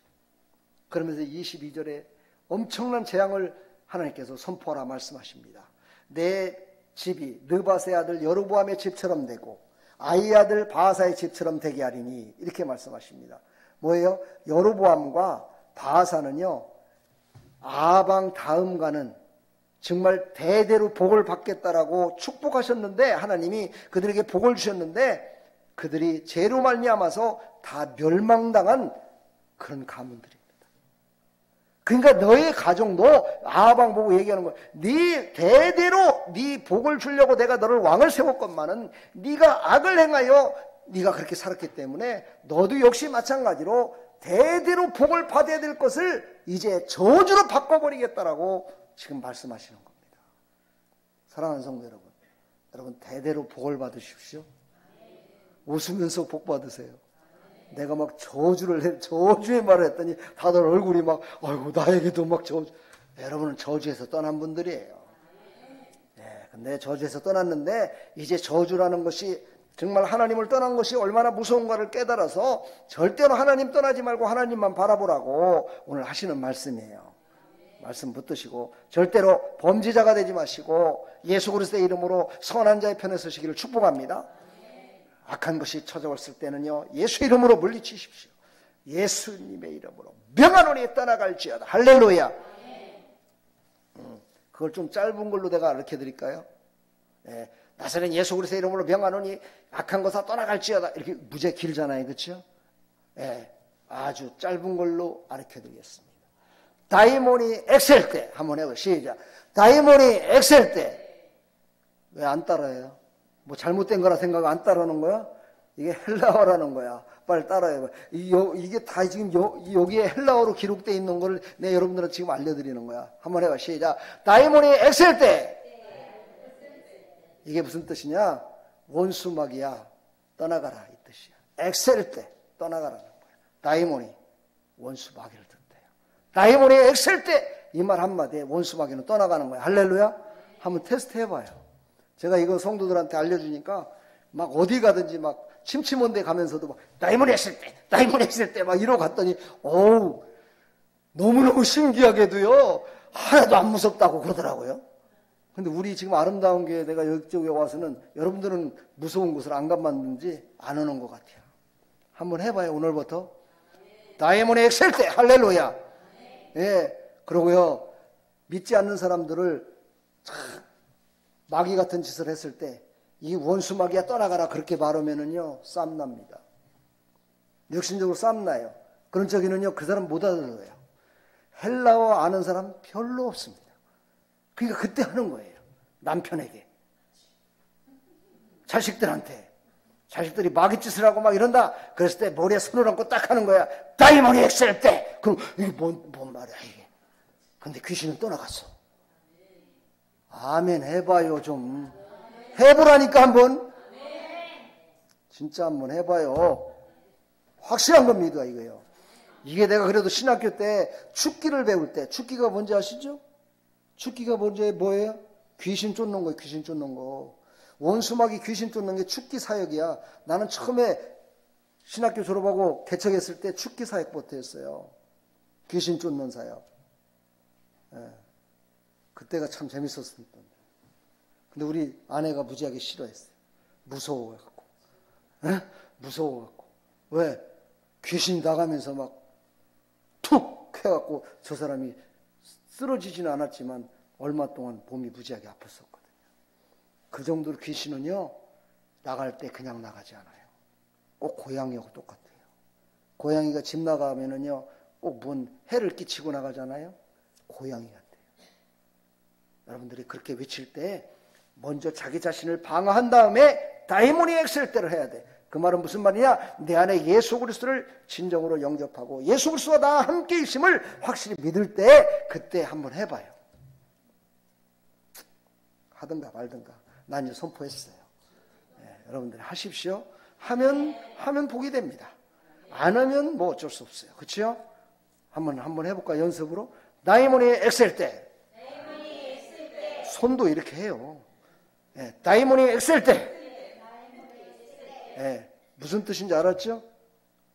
A: 그러면서 22절에 엄청난 재앙을 하나님께서 선포하라 말씀하십니다. 내 집이 느밧의 아들 여로보암의 집처럼 되고 아이 아들 바하사의 집처럼 되게 하리니 이렇게 말씀하십니다. 뭐예요? 여로보암과 바하사는요 아방 다음가는 정말 대대로 복을 받겠다라고 축복하셨는데 하나님이 그들에게 복을 주셨는데 그들이 죄로 말미암아서 다 멸망당한 그런 가문들입니다. 그러니까 너의 가정도 아방 보고 얘기하는 거야. 네 대대로 네 복을 주려고 내가 너를 왕을 세웠건만은 네가 악을 행하여 네가 그렇게 살았기 때문에 너도 역시 마찬가지로 대대로 복을 받아야 될 것을 이제 저주로 바꿔버리겠다라고 지금 말씀하시는 겁니다. 사랑하는 성도 여러분, 여러분 대대로 복을 받으십시오. 웃으면서 복 받으세요. 내가 막 저주의 말을 했더니 다들 얼굴이 막 아이고 나에게도 막 저주. 여러분은 저주에서 떠난 분들이에요. 네, 근데 저주에서 떠났는데 이제 저주라는 것이 정말 하나님을 떠난 것이 얼마나 무서운가를 깨달아서 절대로 하나님 떠나지 말고 하나님만 바라보라고 오늘 하시는 말씀이에요. 말씀 붙드시고 절대로 범죄자가 되지 마시고 예수 그리스도의 이름으로 선한 자의 편에 서시기를 축복합니다. 악한 것이 찾아왔을 때는요 예수 이름으로 물리치십시오. 예수님의 이름으로 명하노니 떠나갈지어다. 할렐루야. 그걸 좀 짧은 걸로 내가 가르쳐 드릴까요? 네. 나사렛 예수 그리스도의 이름으로 명하노니 악한 것아 떠나갈지어다. 이렇게 무지 길잖아요. 그렇죠? 네. 아주 짧은 걸로 가르쳐 드리겠습니다. 다이모니 엑셀 때 한번 해보세요. 시작. 다이모니 엑셀 때 왜 안 따라해요? 뭐 잘못된 거라 생각하고 안 따라하는 거야? 이게 헬라어라는 거야. 빨리 따라해봐. 이게 다 지금 여기에 헬라어로 기록되어 있는 걸 내가 여러분들한테 지금 알려드리는 거야. 한번 해봐. 시작. 다이모니 엑셀 때 이게 무슨 뜻이냐? 원수막이야. 떠나가라 이 뜻이야. 엑셀 때 떠나가라는 거야. 다이모니 원수마귀를 든대요. 다이모니 엑셀 때 이 말 한마디에 원수마귀는 떠나가는 거야. 할렐루야. 한번 테스트 해봐요. 제가 이거 성도들한테 알려주니까 막 어디 가든지 막 침침한 데 가면서도 막 다이모니 엑셀 때 다이모니 엑셀 때 막 이러고 갔더니 어우 너무너무 신기하게도요 하나도 안 무섭다고 그러더라고요. 근데 우리 지금 아름다운 교회 내가 여기쪽에 와서는 여러분들은 무서운 곳을 안 가봤는지 안 오는 것 같아요. 한번 해봐요. 오늘부터 다이모니 엑셀 때 할렐루야. 예, 그러고요 믿지 않는 사람들을 참 마귀 같은 짓을 했을 때 이 원수 마귀야 떠나가라 그렇게 말하면은요 싸움 납니다. 역신적으로 싸움 나요. 그런 적에는요 그 사람 못 알아들어요. 헬라어 아는 사람 별로 없습니다. 그러니까 그때 하는 거예요. 남편에게, 자식들한테. 자식들이 마귀짓을 하고 막 이런다. 그랬을 때 머리에 손을 얹고 딱 하는 거야. 다이모니 엑셀 때. 그럼 이게 뭔 말이야 이게. 근데 귀신은 떠나갔어. 아멘 해봐요 좀. 해보라니까 한번. 진짜 한번 해봐요. 확실한 겁니다 이거요. 이게 내가 그래도 신학교 때 축기를 배울 때 축기가 뭔지 아시죠? 축기가 뭔지 뭐예요? 귀신 쫓는 거예요. 귀신 쫓는 거. 원수마귀 귀신 쫓는 게 축기 사역이야. 나는 처음에 신학교 졸업하고 개척했을 때 축기 사역부터 했어요. 귀신 쫓는 사역. 예. 그때가 참 재밌었을 텐데. 근데 우리 아내가 무지하게 싫어했어요. 무서워갖고. 예? 무서워갖고. 왜? 귀신이 나가면서 막 툭 해갖고 저 사람이 쓰러지지는 않았지만 얼마 동안 몸이 무지하게 아팠었거든요. 그 정도로 귀신은요 나갈 때 그냥 나가지 않아요. 꼭 고양이하고 똑같아요. 고양이가 집 나가면은요 꼭 뭔 해를 끼치고 나가잖아요. 고양이 같아요. 여러분들이 그렇게 외칠 때 먼저 자기 자신을 방어한 다음에 다이모니 엑셀 때를 해야 돼. 그 말은 무슨 말이냐? 내 안에 예수 그리스도를 진정으로 영접하고 예수 그리스도와 나 함께 있음을 확실히 믿을 때 그때 한번 해봐요. 하든가 말든가. 난 이제 선포했어요. 네, 여러분들이 하십시오. 하면 복이 됩니다. 안 하면 뭐 어쩔 수 없어요. 그렇죠? 한번 해볼까 연습으로? 다이모니 엑셀 때. 손도 이렇게 해요. 네, 다이모니 엑셀 때. 네, 무슨 뜻인지 알았죠?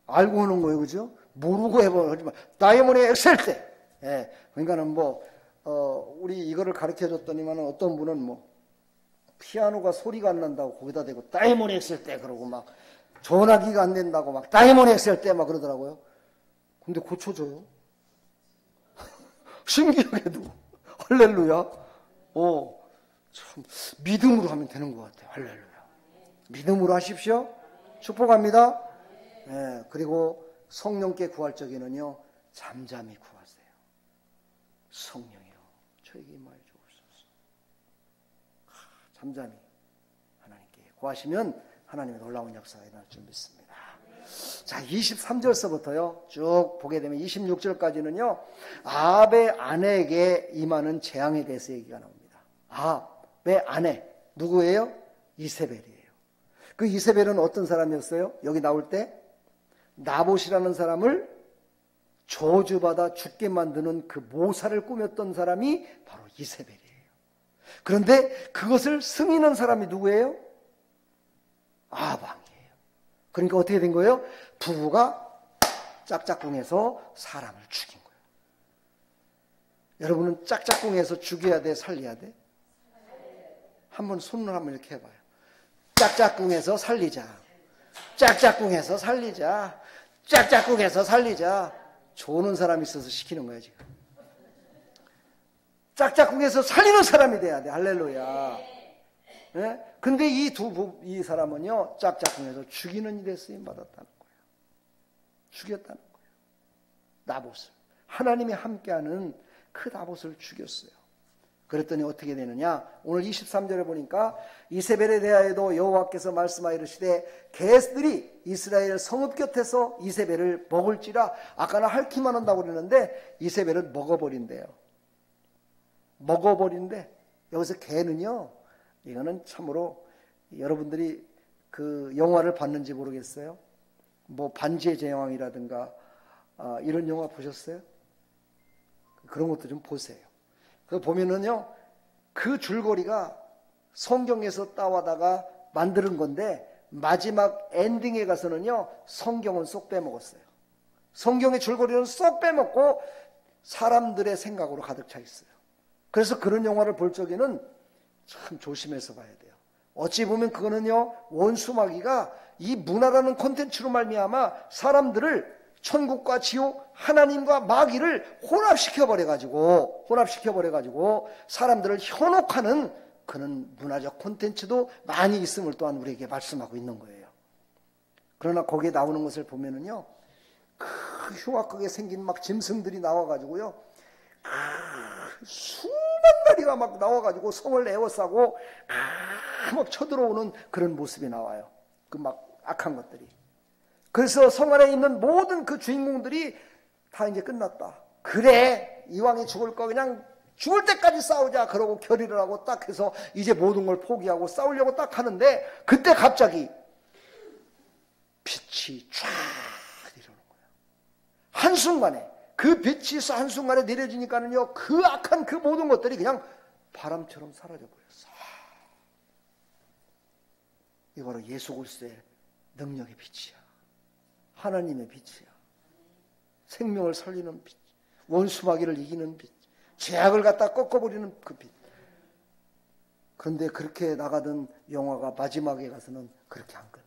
A: 알고 하는 거예요, 그죠? 모르고 해보지만 다이모니 엑셀 때. 네, 그러니까는 뭐 우리 이거를 가르쳐 줬더니만 어떤 분은 뭐 피아노가 소리가 안 난다고 거기다 대고 다이몬 엑셀 때 그러고 막 전화기가 안 된다고 막 다이몬 엑셀 때 막 그러더라고요. 근데 고쳐줘요. 신기하게도. 할렐루야. 참 믿음으로 하면 되는 것 같아요. 할렐루야. 믿음으로 하십시오. 축복합니다. 네, 그리고 성령께 구할 적에는요, 잠잠히 구하세요. 성령이요, 저에게 임하여 주옵소서. 잠잠히 하나님께 구하시면 하나님의 놀라운 역사가 일어날 줄 믿습니다. 자, 23절서부터요 쭉 보게 되면 26절까지는요 아합의 아내에게 임하는 재앙에 대해서 얘기가 나옵니다. 아합의 아내 누구예요? 이세벨이에요. 그 이세벨은 어떤 사람이었어요? 여기 나올 때 나봇이라는 사람을 저주받아 죽게 만드는 그 모사를 꾸몄던 사람이 바로 이세벨이에요. 그런데 그것을 승인한 사람이 누구예요? 아합 왕이에요. 그러니까 어떻게 된 거예요? 부부가 짝짝꿍해서 사람을 죽인 거예요. 여러분은 짝짝꿍해서 죽여야 돼, 살려야 돼? 한번 손을 한번 이렇게 해봐요. 짝짝꿍해서 살리자. 짝짝꿍해서 살리자. 짝짝꿍해서 살리자. 조는 사람이 있어서 시키는 거예요, 지금. 짝짝꿍해서 살리는 사람이 돼야 돼. 할렐루야. 네? 근데 이 사람은요, 짝짝꿍해서 죽이는 일에 쓰임받았다는 거예요. 죽였다는 거예요. 나봇을. 하나님이 함께하는 그 나봇을 죽였어요. 그랬더니 어떻게 되느냐? 오늘 23절에 보니까 이세벨에 대하여도 여호와께서 말씀하여 이르시되 개들이 이스라엘 성읍 곁에서 이세벨을 먹을지라. 아까는 핥기만 한다고 그러는데 이세벨은 먹어버린대요. 먹어버린대. 여기서 개는요, 이거는 참으로 여러분들이 그 영화를 봤는지 모르겠어요. 뭐 반지의 제왕이라든가 이런 영화 보셨어요? 그런 것도 좀 보세요. 그 보면은요, 그 줄거리가 성경에서 따와다가 만드는 건데 마지막 엔딩에 가서는요, 성경은 쏙 빼먹었어요. 성경의 줄거리는 쏙 빼먹고 사람들의 생각으로 가득 차 있어요. 그래서 그런 영화를 볼 적에는 참 조심해서 봐야 돼요. 어찌 보면 그거는요, 원수마귀가 이 문화라는 콘텐츠로 말미암아 사람들을 천국과 지옥, 하나님과 마귀를 혼합시켜 버려가지고 사람들을 현혹하는 그런 문화적 콘텐츠도 많이 있음을 또한 우리에게 말씀하고 있는 거예요. 그러나 거기에 나오는 것을 보면은요, 그 흉악하게 생긴 막 짐승들이 나와가지고요, 수만 마리가 막 나와가지고 성을 에워싸고 막 쳐들어오는 그런 모습이 나와요. 그 막 악한 것들이. 그래서 성 안에 있는 모든 그 주인공들이 다 이제 끝났다. 그래, 이왕이 죽을 거 그냥 죽을 때까지 싸우자. 그러고 결의를 하고 딱 해서 이제 모든 걸 포기하고 싸우려고 딱 하는데 그때 갑자기 빛이 쫙 내려오는 거예요. 한순간에. 그 빛이 한순간에 내려지니까는요, 그 악한 그 모든 것들이 그냥 바람처럼 사라져버렸어. 이거 바로 예수 그리스도의 능력의 빛이야. 하나님의 빛이야. 생명을 살리는 빛. 원수마귀를 이기는 빛. 죄악을 갖다 꺾어버리는 그 빛. 그런데 그렇게 나가던 영화가 마지막에 가서는 그렇게 안 끝나.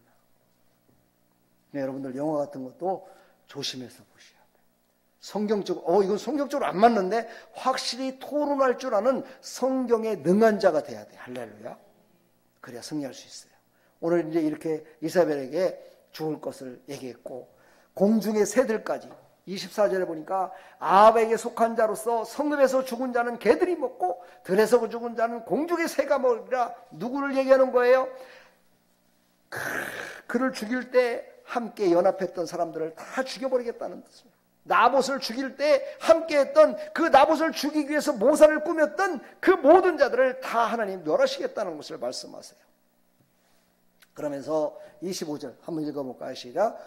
A: 네, 여러분들 영화 같은 것도 조심해서 보셔야 돼요. 성경적으로, 이건 성경적으로 안 맞는데 확실히 토론할 줄 아는 성경에 능한 자가 돼야 돼. 할렐루야. 그래야 승리할 수 있어요. 오늘 이제 이렇게 이사벨에게 죽을 것을 얘기했고, 공중의 새들까지 24절에 보니까 아합에게 속한 자로서 성읍에서 죽은 자는 개들이 먹고 들에서 죽은 자는 공중의 새가 먹으리라. 누구를 얘기하는 거예요? 그를 죽일 때 함께 연합했던 사람들을 다 죽여버리겠다는 뜻입니다. 나봇을 죽일 때 함께했던 그 나봇을 죽이기 위해서 모사를 꾸몄던 그 모든 자들을 다 하나님 멸하시겠다는 것을 말씀하세요. 그러면서 25절 한번 읽어볼까요? 시작.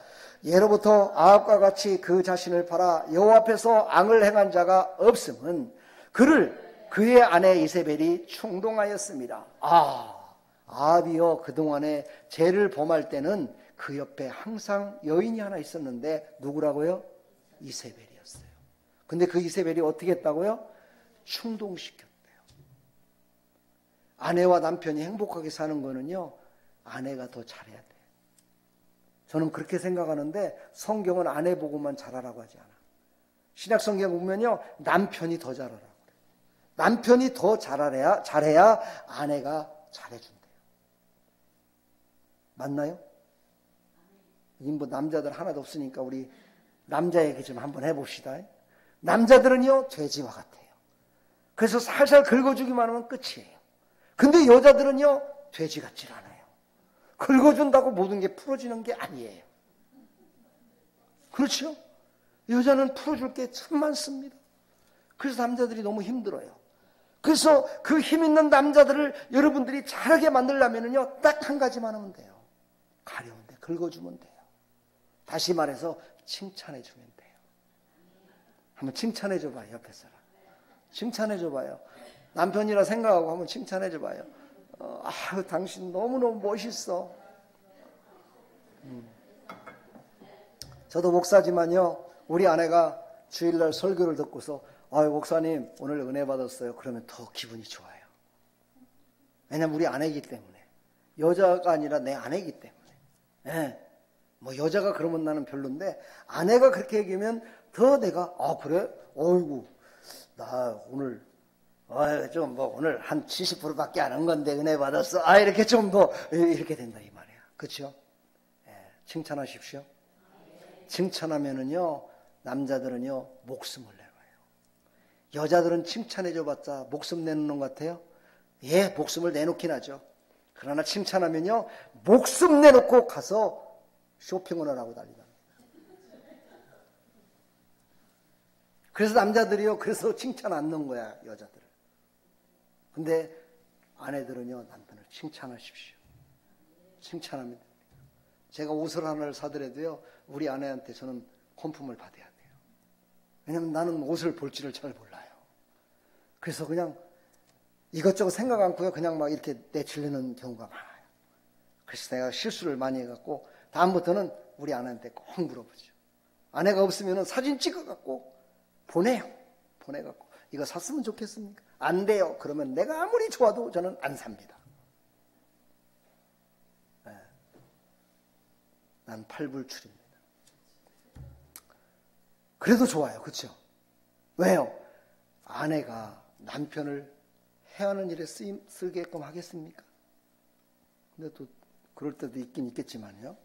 A: 예로부터 아합과 같이 그 자신을 팔아 여호와 앞에서 앙을 행한 자가 없음은 그를 그의 아내 이세벨이 충동하였습니다. 아합이요, 그동안에 죄를 범할 때는 그 옆에 항상 여인이 하나 있었는데 누구라고요? 이세벨이었어요. 근데 그 이세벨이 어떻게 했다고요? 충동시켰대요. 아내와 남편이 행복하게 사는 거는요, 아내가 더 잘해야 돼요. 저는 그렇게 생각하는데 성경은 아내 보고만 잘하라고 하지 않아. 신약 성경 보면요, 남편이 더 잘하라고 그래요. 남편이 더 잘해야 아내가 잘해준대요. 맞나요? 뭐 남자들 하나도 없으니까 우리 남자 얘기 좀 한번 해봅시다. 남자들은요, 돼지와 같아요. 그래서 살살 긁어주기만 하면 끝이에요. 근데 여자들은요, 돼지 같질 않아요. 긁어준다고 모든 게 풀어지는 게 아니에요. 그렇죠? 여자는 풀어줄 게 참 많습니다. 그래서 남자들이 너무 힘들어요. 그래서 그 힘 있는 남자들을 여러분들이 잘하게 만들려면요, 딱 한 가지만 하면 돼요. 가려운데 긁어주면 돼요. 다시 말해서 칭찬해주면 돼요. 한번 칭찬해줘봐요, 옆에 사람. 칭찬해줘봐요. 남편이라 생각하고 한번 칭찬해줘봐요. 당신 너무너무 멋있어. 저도 목사지만요, 우리 아내가 주일날 설교를 듣고서 목사님 오늘 은혜 받았어요. 그러면 더 기분이 좋아요. 왜냐면 우리 아내이기 때문에. 여자가 아니라 내 아내이기 때문에. 네. 뭐 여자가 그러면 나는 별론데 아내가 그렇게 얘기하면 더 내가 그래? 어이구 나 오늘 좀 뭐 오늘 한 70%밖에 안 한 건데 은혜 받았어. 이렇게 좀 더 이렇게 된다 이 말이야. 그렇죠? 칭찬하십시오. 칭찬하면은요, 남자들은요 목숨을 내놔요. 여자들은 칭찬해줘봤자 목숨 내놓는 것 같아요. 예, 목숨을 내놓긴 하죠. 그러나 칭찬하면요, 목숨 내놓고 가서 쇼핑을 하라고 난리납니다. 그래서 남자들이요, 그래서 칭찬 안 넣은 거야, 여자들을. 근데 아내들은요, 남편을 칭찬하십시오. 칭찬하면 됩니다. 제가 옷을 하나를 사더라도요, 우리 아내한테 저는 건품을 받아야 돼요. 왜냐면 나는 옷을 볼 줄을 잘 몰라요. 그래서 그냥 이것저것 생각 않고요, 그냥 막 이렇게 내치려는 경우가 많아요. 그래서 내가 실수를 많이 해갖고 다음부터는 우리 아내한테 꼭 물어보죠. 아내가 없으면 사진 찍어갖고 보내요. 보내갖고 이거 샀으면 좋겠습니까? 안 돼요. 그러면 내가 아무리 좋아도 저는 안 삽니다. 난 팔불출입니다. 그래도 좋아요. 그렇죠? 왜요? 아내가 남편을 해하는 일에 쓰게끔 하겠습니까? 근데 또 그럴 때도 있긴 있겠지만요.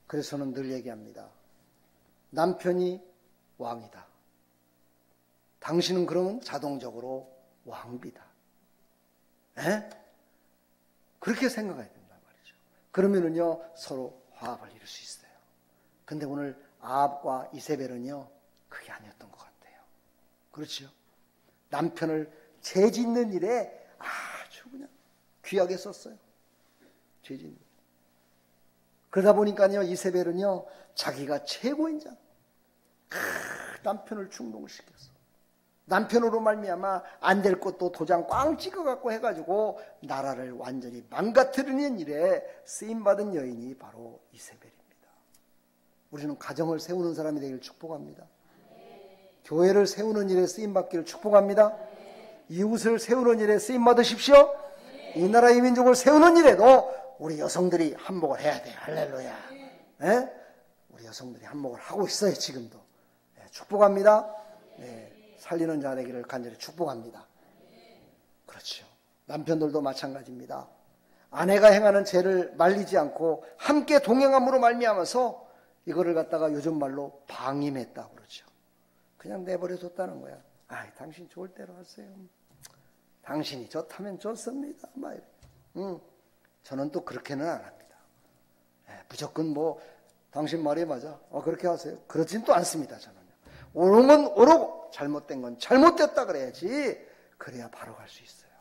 A: 그래서 저는 늘 얘기합니다. 남편이 왕이다. 당신은 그러면 자동적으로 왕비다. 그렇게 생각해야 된단 말이죠. 그러면은요, 서로 화합을 이룰 수 있어요. 근데 오늘 아합과 이세벨은요, 그게 아니었던 것 같아요. 그렇죠? 남편을 죄 짓는 일에 아주 그냥 귀하게 썼어요. 죄 짓는 일. 그러다 보니까요, 이세벨은요, 자기가 최고인 자. 남편을 충동시켰어. 남편으로 말미암아 안 될 것도 도장 꽝 찍어갖고 해가지고 나라를 완전히 망가뜨리는 일에 쓰임받은 여인이 바로 이세벨입니다. 우리는 가정을 세우는 사람이 되기를 축복합니다. 교회를 세우는 일에 쓰임받기를 축복합니다. 이웃을 세우는 일에 쓰임받으십시오. 이 나라 이 민족을 세우는 일에도 우리 여성들이 한몫을 해야 돼요. 할렐루야. 우리 여성들이 한몫을 하고 있어요. 지금도. 축복합니다. 살리는 자 되기를 간절히 축복합니다. 그렇죠. 남편들도 마찬가지입니다. 아내가 행하는 죄를 말리지 않고 함께 동행함으로 말미암아서 이거를 갖다가 요즘 말로 방임했다고 그러죠. 그냥 내버려 뒀다는 거야. 당신 좋을 대로 하세요. 당신이 좋다면 좋습니다. 저는 또 그렇게는 안 합니다. 무조건 당신 말이 맞아. 그렇게 하세요. 그러진 또 않습니다. 저는요. 옳은 건 옳고 잘못된 건 잘못됐다 그래야지. 그래야 바로 갈 수 있어요.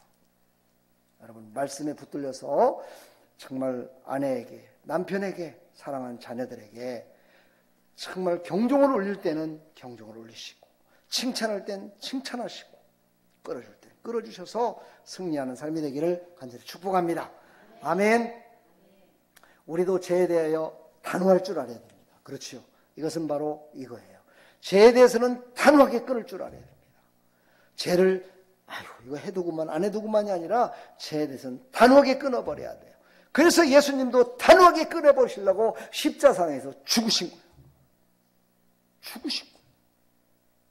A: 여러분, 말씀에 붙들려서 정말 아내에게, 남편에게, 사랑하는 자녀들에게 정말 경종을 울릴 때는 경종을 울리시고, 칭찬할 땐 칭찬하시고, 끌어줄 땐 끌어주셔서 승리하는 삶이 되기를 간절히 축복합니다. 아멘. 우리도 죄에 대하여 단호할 줄 알아야 됩니다. 그렇죠. 이것은 바로 이거예요. 죄에 대해서는 단호하게 끊을 줄 알아야 됩니다. 죄를 이거 해두고만 안 해두고만이 아니라 죄에 대해서는 단호하게 끊어버려야 돼요. 그래서 예수님도 단호하게 끊어버리시려고 십자상에서 죽으신 거예요. 죽으신 거예요.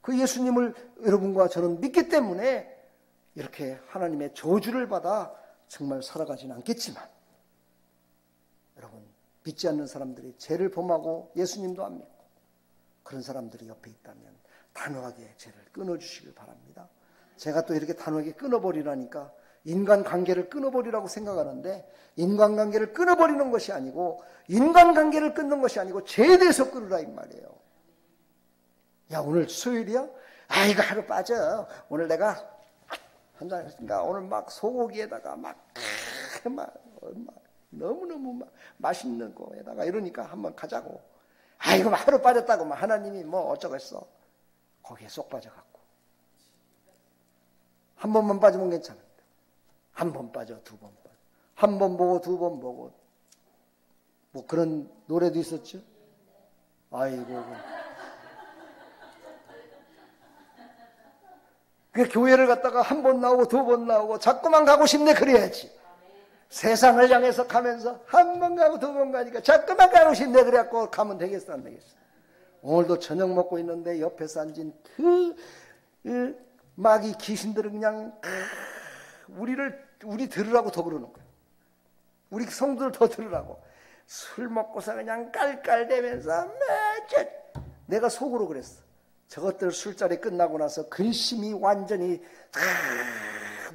A: 그 예수님을 여러분과 저는 믿기 때문에 이렇게 하나님의 저주를 받아 정말 살아가지는 않겠지만, 여러분 믿지 않는 사람들이 죄를 범하고 예수님도 안 믿고 그런 사람들이 옆에 있다면 단호하게 죄를 끊어주시길 바랍니다. 제가 또 이렇게 단호하게 끊어버리라니까 인간관계를 끊어버리라고 생각하는데, 인간관계를 끊어버리는 것이 아니고, 인간관계를 끊는 것이 아니고 죄에 대해서 끊으라 이 말이에요. 야, 오늘 수요일이야? 이거 하루 빠져. 오늘 내가 한잔 했으니까 오늘 막 소고기에다가 막 너무너무 막 맛있는 거에다가 이러니까 한번 가자고. 이거 막 하루 빠졌다고 막 하나님이 뭐 어쩌겠어. 거기에 쏙 빠져갖고. 한 번만 빠지면 괜찮은데. 한 번 빠져, 두 번 빠져. 한 번 보고, 두 번 보고. 뭐 그런 노래도 있었죠? 아이고. 그 교회를 갔다가 한 번 나오고, 두 번 나오고, 자꾸만 가고 싶네, 그래야지. 세상을 향해서 가면서 한 번 가고 두 번 가니까 자꾸만 가고 싶네, 그래갖고 가면 되겠어, 안 되겠어? 오늘도 저녁 먹고 있는데 옆에서 앉은 그 마귀 귀신들은 그냥 우리 들으라고 더 그러는 거예요. 우리 성도들 더 들으라고. 술 먹고서 그냥 깔깔대면서 내가 속으로 그랬어. 저것들 술자리 끝나고 나서 근심이 완전히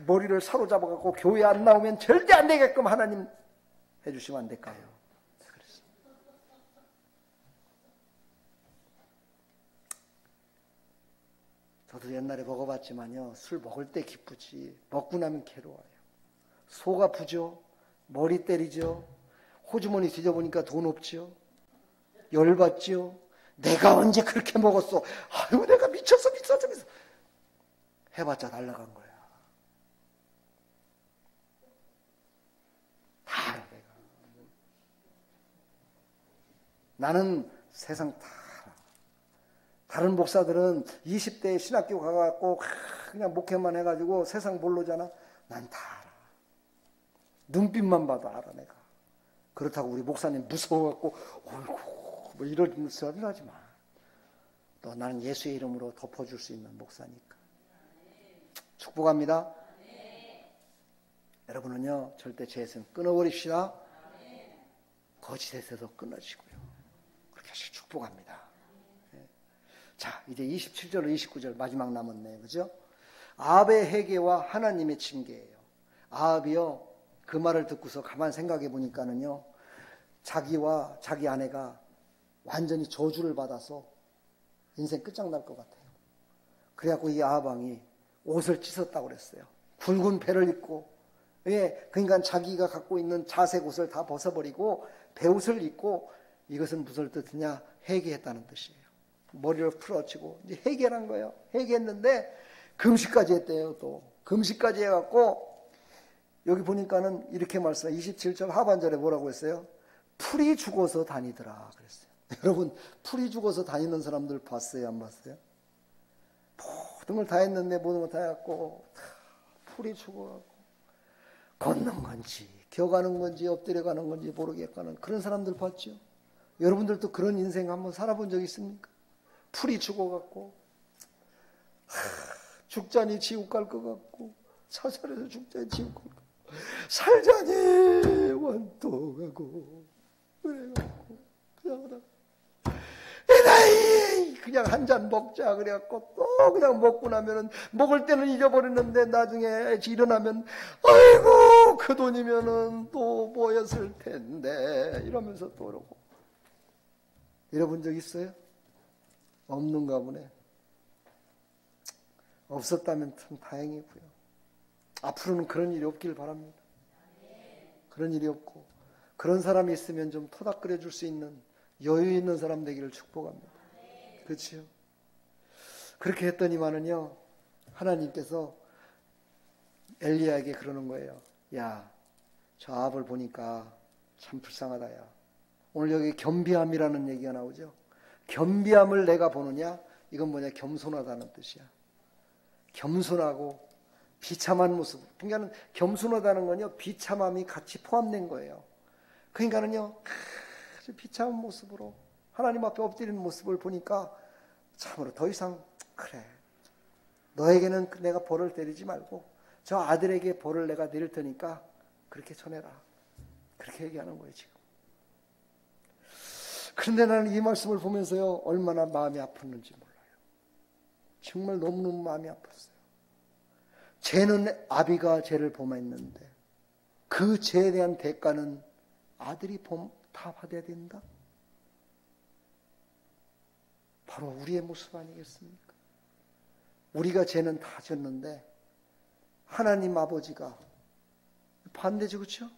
A: 머리를 사로잡아갖고 교회 안 나오면 절대 안 되게끔 하나님 해주시면 안 될까요? 그랬어. 저도 옛날에 먹어봤지만요, 술 먹을 때 기쁘지 먹고 나면 괴로워요. 속 아프죠, 머리 때리죠, 호주머니 뒤져보니까 돈 없죠, 열받죠. 내가 언제 그렇게 먹었어? 아유, 내가 미쳤어. 해봤자 날라간 거야. 다 알아, 내가. 나는 세상 다 알아. 다른 목사들은 20대에 신학교 가갖고 그냥 목회만 해가지고 세상 모르잖아. 난 다 알아. 눈빛만 봐도 알아, 내가. 그렇다고 우리 목사님 무서워갖고 어이구 뭐 이런 소리 하지 마. 또 나는 예수의 이름으로 덮어줄 수 있는 목사니까. 축복합니다. 여러분은요, 절대 죄에서는 끊어버립시다. 거짓에서도 끊어지고요. 그렇게 하시길 축복합니다. 자, 이제 27절, 29절 마지막 남았네요. 그죠? 아합의 회개와 하나님의 징계예요. 아합이요, 그 말을 듣고서 가만 생각해 보니까는요, 자기와 자기 아내가 완전히 저주를 받아서 인생 끝장날 것 같아요. 그래갖고 이 아합 왕이 옷을 찢었다고 그랬어요. 굵은 배를 입고, 그러니까 자기가 갖고 있는 자색 옷을 다 벗어버리고 배옷을 입고, 이것은 무슨 뜻이냐? 회개했다는 뜻이에요. 머리를 풀어치고 이제 회개한 거예요. 회개했는데 금식까지 했대요. 또 금식까지 해갖고 여기 보니까는 이렇게 말씀해요. 27절 하반절에 뭐라고 했어요? 풀이 죽어서 다니더라 그랬어요. 여러분, 풀이 죽어서 다니는 사람들 봤어요? 안 봤어요? 모든 걸 다 했는데 모든 걸 다 해갖고 풀이 죽어갖고 걷는 건지 겨가는 건지 엎드려 가는 건지 모르겠가는 그런 사람들 봤죠? 여러분들도 그런 인생 한번 살아본 적 있습니까? 풀이 죽어갖고 죽자니 지옥 갈 것 같고 사살해서 죽자니 지옥 갈 것 같고 살자니 원통하고 그래갖고 그냥 한 잔 먹자 그래갖고 또 그냥 먹고 나면은 먹을 때는 잊어버리는데 나중에 일어나면 아이고 그 돈이면은 또 뭐였을 텐데 이러면서 또 그러고. 이러본 적 있어요? 없는가 보네. 없었다면 참 다행이고요. 앞으로는 그런 일이 없길 바랍니다. 그런 일이 없고 그런 사람이 있으면 좀 토닥거려 줄 수 있는 여유 있는 사람 되기를 축복합니다. 그렇죠? 그렇게 했더니만은요, 하나님께서 엘리야에게 그러는 거예요. 야, 저 아합을 보니까 참 불쌍하다. 야, 오늘 여기 겸비함이라는 얘기가 나오죠. 겸비함을 내가 보느냐? 이건 뭐냐? 겸손하다는 뜻이야. 겸손하고 비참한 모습. 그러니까 겸손하다는 건요, 비참함이 같이 포함된 거예요. 그러니까는요, 아주 비참한 모습으로 하나님 앞에 엎드리는 모습을 보니까 참으로 더 이상, 그래, 너에게는 내가 벌을 내리지 말고 저 아들에게 벌을 내가 내릴 테니까 그렇게 전해라. 그렇게 얘기하는 거예요, 지금. 그런데 나는 이 말씀을 보면서요, 얼마나 마음이 아팠는지 몰라요. 정말 너무너무 마음이 아팠어요. 죄는 아비가 죄를 범했는데 그 죄에 대한 대가는 아들이 다 받아야 된다? 바로 우리의 모습 아니겠습니까? 우리가 죄는 다 졌는데 하나님 아버지가 반대죠, 그렇죠?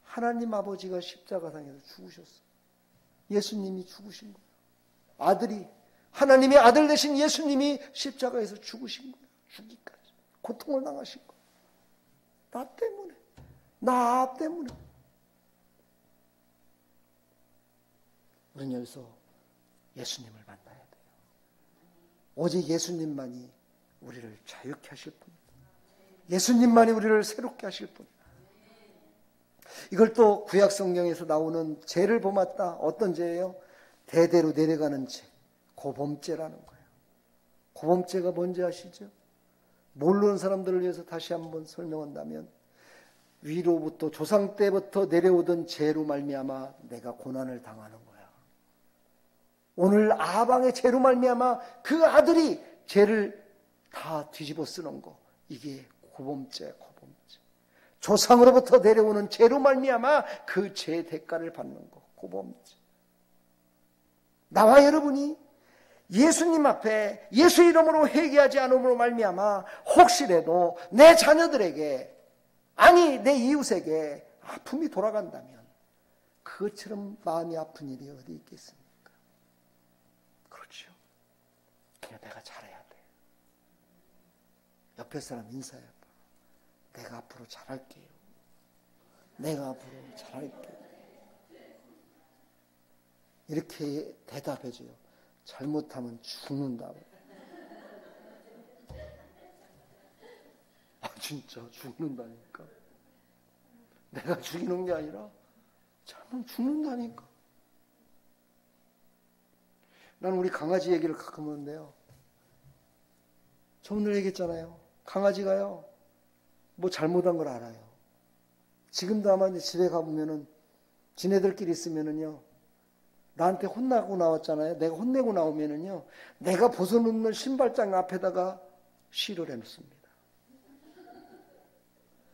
A: 하나님 아버지가 십자가상에서 죽으셨어요. 예수님이 죽으신 거예요. 아들이, 하나님의 아들 되신 예수님이 십자가에서 죽으신 거예요. 죽기까지 고통을 당하신 거예요. 나 때문에, 나 때문에. 우리는 여기서 예수님을 만나야 돼요. 오직 예수님만이 우리를 자유케 하실 분입니다. 예수님만이 우리를 새롭게 하실 분입니다. 이걸 또 구약 성경에서 나오는 죄를 범했다. 어떤 죄예요? 대대로 내려가는 죄. 고범죄라는 거예요. 고범죄가 뭔지 아시죠? 모르는 사람들을 위해서 다시 한번 설명한다면 위로부터 조상 때부터 내려오던 죄로 말미암아 내가 고난을 당하는 거야. 오늘 아방의 죄로 말미암아 그 아들이 죄를 다 뒤집어 쓰는 거. 이게 고범죄, 고범죄. 조상으로부터 내려오는 죄로 말미암아 그 죄의 대가를 받는 거. 고범죄. 나와 여러분이 예수님 앞에 예수 이름으로 회개하지 않음으로 말미암아 혹시라도 내 자녀들에게, 아니 내 이웃에게 아픔이 돌아간다면 그것처럼 마음이 아픈 일이 어디 있겠습니까? 그렇죠. 그냥 내가 잘해야 돼. 옆에 사람 인사해봐. 내가 앞으로 잘할게요. 내가 앞으로 잘할게요. 이렇게 대답해줘요. 잘못하면 죽는다고. 아, 진짜 죽는다니까. 내가 죽이는 게 아니라 잘못 죽는다니까. 나는 우리 강아지 얘기를 가끔 하는데요. 저 오늘 얘기했잖아요. 강아지가요, 뭐 잘못한 걸 알아요. 지금도 아마 집에 가보면은 지네들끼리 있으면은요, 나한테 혼나고 나왔잖아요. 내가 혼내고 나오면은요, 내가 벗어놓는 신발장 앞에다가 실을 해놓습니다.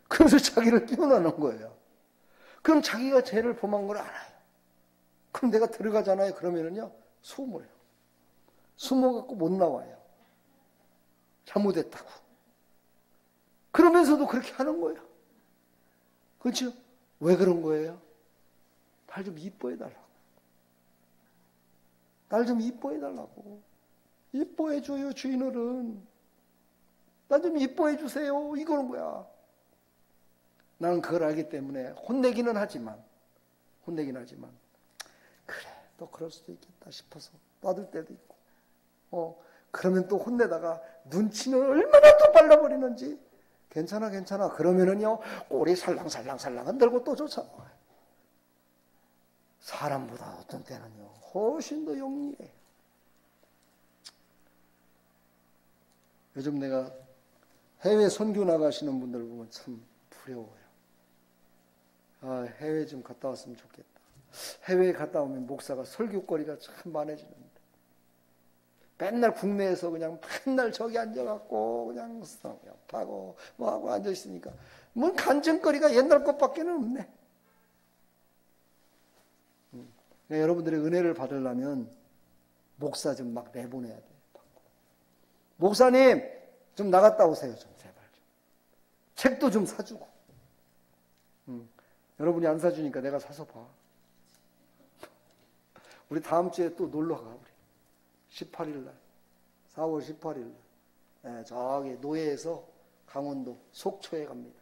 A: 그래서 자기를 띄워놓는 거예요. 그럼 자기가 죄를 범한 걸 알아요. 그럼 내가 들어가잖아요. 그러면은요, 숨어요. 숨어갖고 못 나와요. 잘못했다고. 그러면서도 그렇게 하는 거예요. 그렇죠? 왜 그런 거예요? 날 좀 이뻐해달라고. 날 좀 이뻐해달라고. 이뻐해줘요, 주인어른. 날 좀 이뻐해주세요. 이거는 거야. 나는 그걸 알기 때문에 혼내기는 하지만, 그래, 또 그럴 수도 있겠다 싶어서 놔둘 때도 있고, 그러면 또 혼내다가 눈치는 얼마나 또 발라버리는지, 괜찮아. 그러면은요, 꼬리 살랑살랑 흔들고 또 쫓아와요. 사람보다 어떤 때는요, 훨씬 더 용이해요. 요즘 내가 해외 선교 나가시는 분들 보면 참 부러워요. 아, 해외 좀 갔다 왔으면 좋겠다. 해외에 갔다 오면 목사가 설교거리가 참 많아지는데, 맨날 국내에서 그냥 맨날 저기 앉아갖고 그냥 성역하고 뭐하고 앉아있으니까 뭔 간증거리가 옛날 것밖에는 없네. 그러니까 여러분들의 은혜를 받으려면 목사 좀 막 내보내야 돼요. 목사님 좀 나갔다 오세요. 좀 제발 좀. 책도 좀 사주고. 여러분이 안 사주니까 내가 사서 봐. 우리 다음 주에 또 놀러 가. 우리 18일 날, 4월 18일 날, 네, 저기 노예에서 강원도 속초에 갑니다.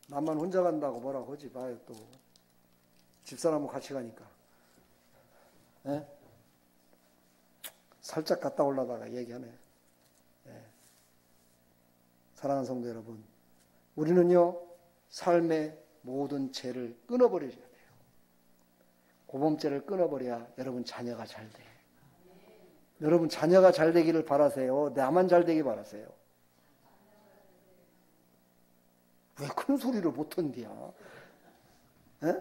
A: 나만 혼자 간다고 뭐라고 하지 마요. 또 집사람하고 같이 가니까. 네? 살짝 갔다 올라다가 얘기하네. 네. 사랑하는 성도 여러분, 우리는요 삶의 모든 죄를 끊어버려야 돼요. 고범죄를 끊어버려야 여러분 자녀가 잘 돼. 여러분 자녀가 잘 되기를 바라세요? 나만 잘 되기 바라세요? 왜 큰 소리를 못 한디야? 에?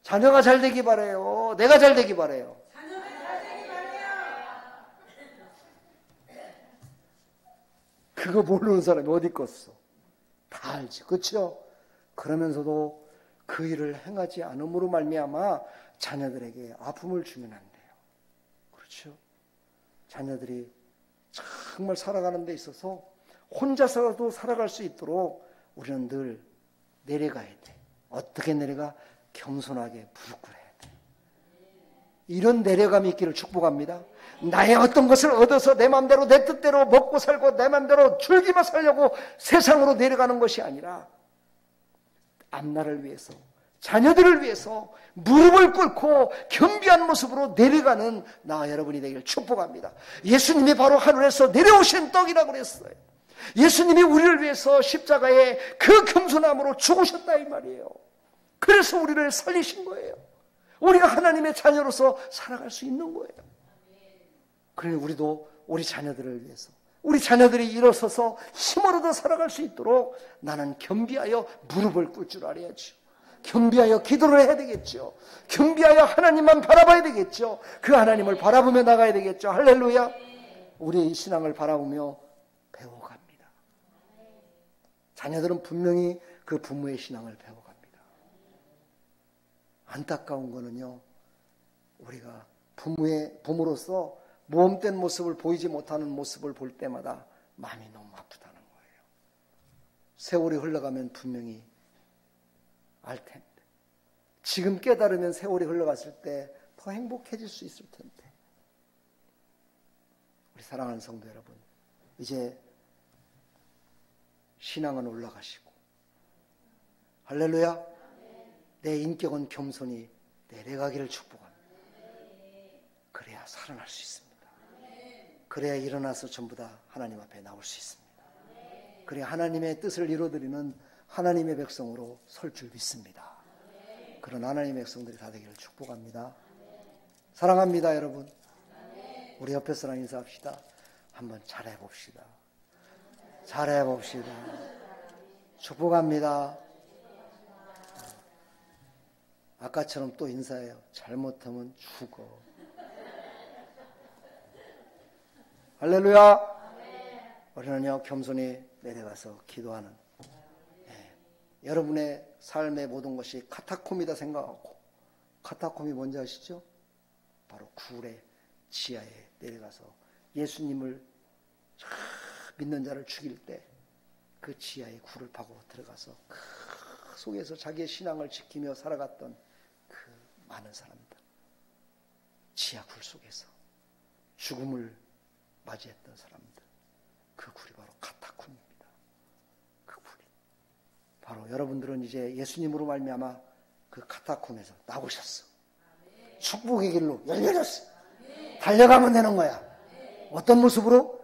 A: 자녀가 잘 되기 바래요? 내가 잘 되기 바래요? 자녀가 잘 되기 바래요. 그거 모르는 사람이 어디 있겠어? 다 알지, 그렇죠? 그러면서도 그 일을 행하지 않음으로 말미암아 자녀들에게 아픔을 주면 안 돼요. 그렇죠? 자녀들이 정말 살아가는 데 있어서 혼자서라도 살아갈 수 있도록 우리는 늘 내려가야 돼. 어떻게 내려가? 겸손하게 무릎 꿇어야 돼. 이런 내려감이 있기를 축복합니다. 나의 어떤 것을 얻어서 내 마음대로 내 뜻대로 먹고 살고 내 마음대로 즐기며 살려고 세상으로 내려가는 것이 아니라 앞날을 위해서, 자녀들을 위해서 무릎을 꿇고 겸비한 모습으로 내려가는 나와 여러분이 되기를 축복합니다. 예수님이 바로 하늘에서 내려오신 떡이라고 그랬어요. 예수님이 우리를 위해서 십자가에 그 겸손함으로 죽으셨다 이 말이에요. 그래서 우리를 살리신 거예요. 우리가 하나님의 자녀로서 살아갈 수 있는 거예요. 그러니 우리도 우리 자녀들을 위해서, 우리 자녀들이 일어서서 힘을 얻어 살아갈 수 있도록 나는 겸비하여 무릎을 꿇을 줄 알아야죠. 겸비하여 기도를 해야 되겠죠. 겸비하여 하나님만 바라봐야 되겠죠. 그 하나님을 바라보며 나가야 되겠죠. 할렐루야. 우리의 신앙을 바라보며 배워갑니다. 자녀들은 분명히 그 부모의 신앙을 배워갑니다. 안타까운 거는요, 우리가 부모로서 모험된 모습을 보이지 못하는 모습을 볼 때마다 마음이 너무 아프다는 거예요. 세월이 흘러가면 분명히 알 텐데, 지금 깨달으면 세월이 흘러갔을 때 더 행복해질 수 있을 텐데. 우리 사랑하는 성도 여러분, 이제 신앙은 올라가시고, 할렐루야, 내 인격은 겸손히 내려가기를 축복합니다. 그래야 살아날 수 있습니다. 그래야 일어나서 전부 다 하나님 앞에 나올 수 있습니다. 그래야 하나님의 뜻을 이루어드리는 하나님의 백성으로 설 줄 믿습니다. 그런 하나님의 백성들이 다 되기를 축복합니다. 사랑합니다, 여러분. 우리 옆에 사람 인사합시다. 한번 잘해봅시다. 잘해봅시다. 축복합니다. 아까처럼 또 인사해요. 잘못하면 죽어. 할렐루야. 우리는요 겸손히 내려가서 기도하는, 여러분의 삶의 모든 것이 카타콤이다 생각하고, 카타콤이 뭔지 아시죠? 바로 굴의 지하에 내려가서 예수님을 믿는 자를 죽일 때 그 지하에 굴을 파고 들어가서 그 속에서 자기의 신앙을 지키며 살아갔던 그 많은 사람들, 지하 굴 속에서 죽음을 맞이했던 사람들, 그 굴이 바로 카타콤입니다. 그 굴이 바로 여러분들은 이제 예수님으로 말미암아 그 카타콤에서 나오셨어. 축복의 길로 열려졌어. 달려가면 되는 거야. 어떤 모습으로?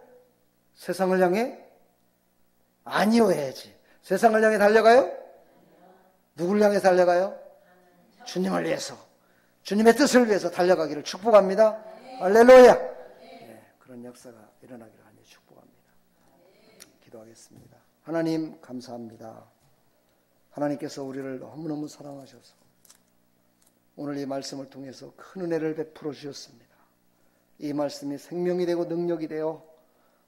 A: 세상을 향해? 아니요 해야지. 세상을 향해 달려가요? 누굴 향해 달려가요? 주님을 위해서, 주님의 뜻을 위해서 달려가기를 축복합니다. 할렐루야. 그런 역사가 일어나기를 간절히 축복합니다. 기도하겠습니다. 하나님 감사합니다. 하나님께서 우리를 너무너무 사랑하셔서 오늘 이 말씀을 통해서 큰 은혜를 베풀어 주셨습니다. 이 말씀이 생명이 되고 능력이 되어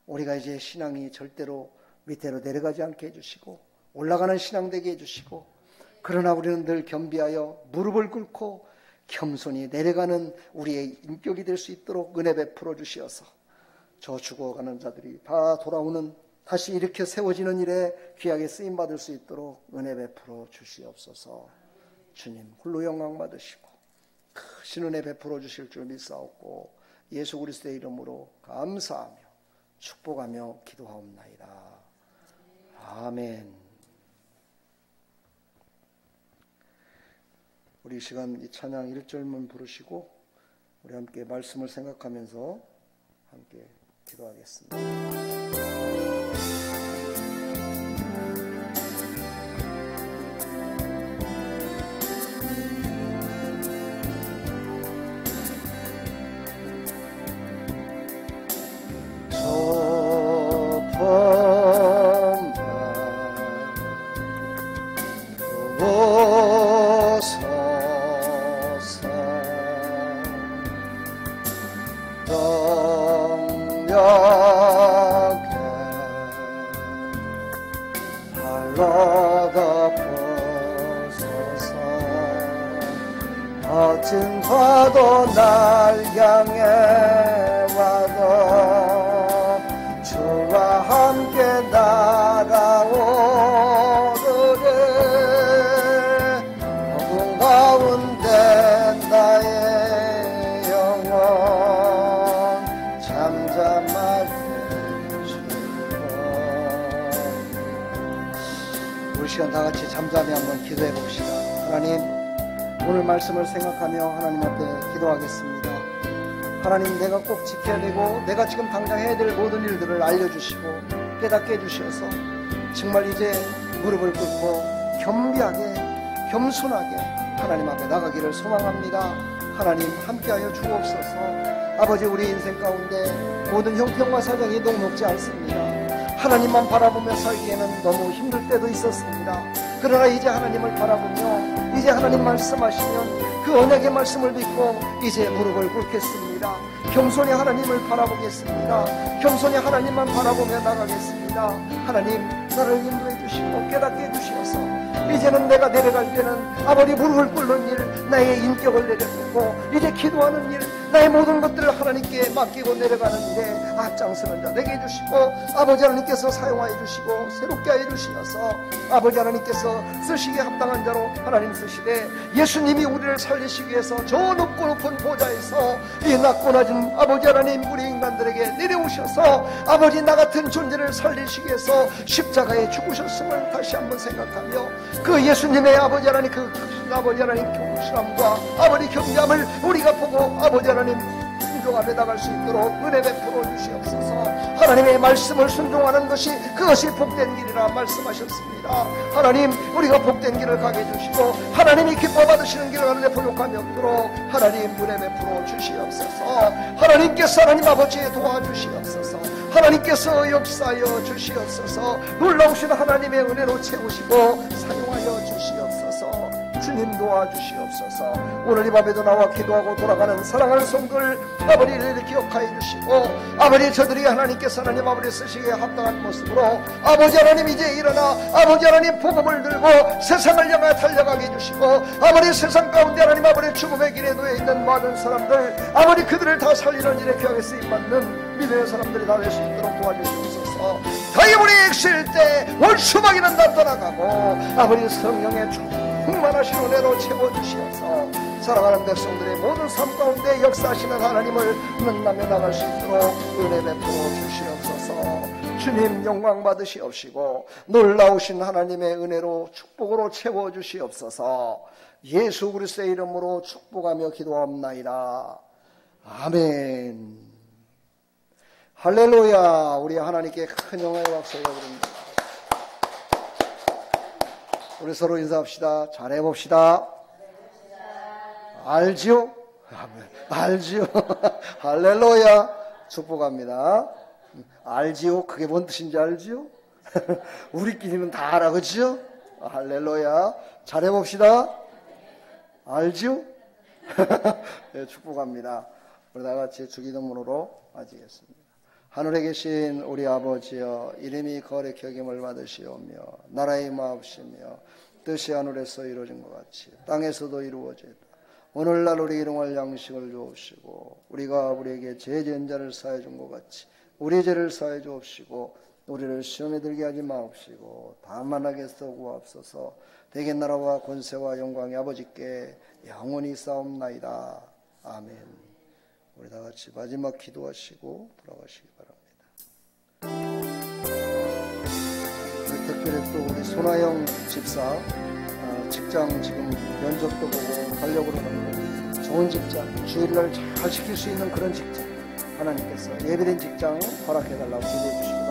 A: 우리가 이제 신앙이 절대로 밑으로 내려가지 않게 해주시고 올라가는 신앙 되게 해주시고, 그러나 우리는 늘 겸비하여 무릎을 꿇고 겸손히 내려가는 우리의 인격이 될 수 있도록 은혜 베풀어 주시어서 저 죽어가는 자들이 다 돌아오는, 다시 일으켜 세워지는 일에 귀하게 쓰임받을 수 있도록 은혜 베풀어 주시옵소서. 주님 홀로 영광 받으시고 크신 은혜 베풀어 주실 줄 믿사옵고 예수 그리스도의 이름으로 감사하며 축복하며 기도하옵나이다. 아멘. 우리 이 시간 이 찬양 1절만 부르시고 우리 함께 말씀을 생각하면서 함께 기도하겠습니다. 동력에 발로 덮어서서 거친 파도 날 향해 와도 주와 함께 날아오르네. 어둠 가운데 나의 영혼 잠잠하게 주고. 우리 시간 다 같이 잠잠히 한번 기도해 봅시다. 하나님, 오늘 말씀을 생각하며 하나님 앞에 기도하겠습니다. 하나님, 내가 꼭 지켜야 되고 내가 지금 당장 해야 될 모든 일들을 알려주시고 깨닫게 해주셔서 정말 이제 무릎을 꿇고 겸비하게 겸손하게 하나님 앞에 나가기를 소망합니다. 하나님, 함께하여 주옵소서. 아버지, 우리 인생 가운데 모든 형편과 사정이 녹록지 않습니다. 하나님만 바라보며 살기에는 너무 힘들 때도 있었습니다. 그러나 이제 하나님을 바라보며 이제 하나님 말씀하시면 그 언약의 말씀을 믿고 이제 무릎을 꿇겠습니다. 겸손히 하나님을 바라보겠습니다. 겸손히 하나님만 바라보며 나가겠습니다. 하나님, 나를 인도해 주시고 깨닫게 해주시어서 이제는 내가 내려갈 때는 아버지 무릎을 꿇는 일, 나의 인격을 내려놓고 이제 기도하는 일, 나의 모든 것들을 하나님께 맡기고 내려가는 일에 앞장서는 자 되게 해주시고 아버지 하나님께서 사용하여 주시고 새롭게 하여 주시어서 아버지 하나님께서 쓰시기에 합당한 자로 하나님 쓰시되 예수님이 우리를 살리시기 위해서 저 높고 높은 보좌에서 이 낮고 낮은 아버지 하나님 우리 인간들에게 내려오셔서 아버지 나 같은 존재를 살리시기 위해서 십자가에 죽으셨음을 다시 한번 생각하며 그 예수님의 아버지 하나님 그 아버지 하나님 경실함과 아버지 경감을 우리가 보고 아버지 하나님 순종하며 나갈 수 있도록 은혜 베풀어 주시옵소서. 하나님의 말씀을 순종하는 것이 그것이 복된 길이라 말씀하셨습니다. 하나님, 우리가 복된 길을 가게 해주시고 하나님이 기뻐 받으시는 길을 가는데 부족함이 없도록 하나님 은혜 베풀어 주시옵소서. 하나님께서 하나님 아버지에 도와주시옵소서. 하나님께서 역사하여 주시옵소서. 놀라우신 하나님의 은혜로 채우시고 사용하여 주시옵소서. 주님 도와주시옵소서. 오늘 이 밤에도 나와 기도하고 돌아가는 사랑하는 성들 아버지를 기억하여 주시고 아버지 저들이 하나님께서 하나님 아버지 쓰시기에 합당한 모습으로 아버지 하나님 이제 일어나 아버지 하나님 복음을 들고 세상을 향해 달려가게 해주시고 아버지 세상 가운데 하나님 아버지 죽음의 길에 놓여 있는 많은 사람들 아버지 그들을 다 살리는 일에 귀하게 쓰임받는 믿음의 사람들이 다 될 수 있도록 도와주시옵소서. 다이브리 엑실 때 월수박이는 다 떠나가고 아버지 성령의 충만하신 은혜로 채워주시어서 사랑하는 백성들의 모든 삶 가운데 역사하시는 하나님을 만나며 나갈 수 있도록 은혜 베풀어 주시옵소서. 주님 영광 받으시옵시고 놀라우신 하나님의 은혜로 축복으로 채워주시옵소서. 예수 그리스도의 이름으로 축복하며 기도합나이다. 아멘. 할렐루야. 우리 하나님께 큰 영광의 박수 올려드립니다. 우리 서로 인사합시다. 잘해봅시다. 알지요? 알지요? 할렐루야. 축복합니다. 알지요? 그게 뭔 뜻인지 알지요? 우리끼리는 다 알아, 그치요? 할렐루야. 잘해봅시다. 알지요? 네, 축복합니다. 우리 다 같이 주기도문으로 마치겠습니다. 하늘에 계신 우리 아버지여, 이름이 거룩히 여김을 받으시오며 나라의 마옵시며 뜻이 하늘에서 이루어진 것 같이 땅에서도 이루어지다. 오늘날 우리 일용할 양식을 주옵시고 우리가 우리에게 죄 지은 자를 사해 준 것 같이 우리 죄를 사해 주옵시고 우리를 시험에 들게 하지 마옵시고 다만 악에서 구하옵소서. 대개 나라와 권세와 영광이 아버지께 영원히 싸움나이다. 아멘. 우리 다 같이 마지막 기도하시고 돌아가시기 바랍니다. 특별히 또 우리 손아영 집사 직장 지금 면접도 보고 가려고 그러는데 좋은 직장, 주일날 잘 지킬 수 있는 그런 직장 하나님께서 예배된 직장 허락해달라고 기도해 주시고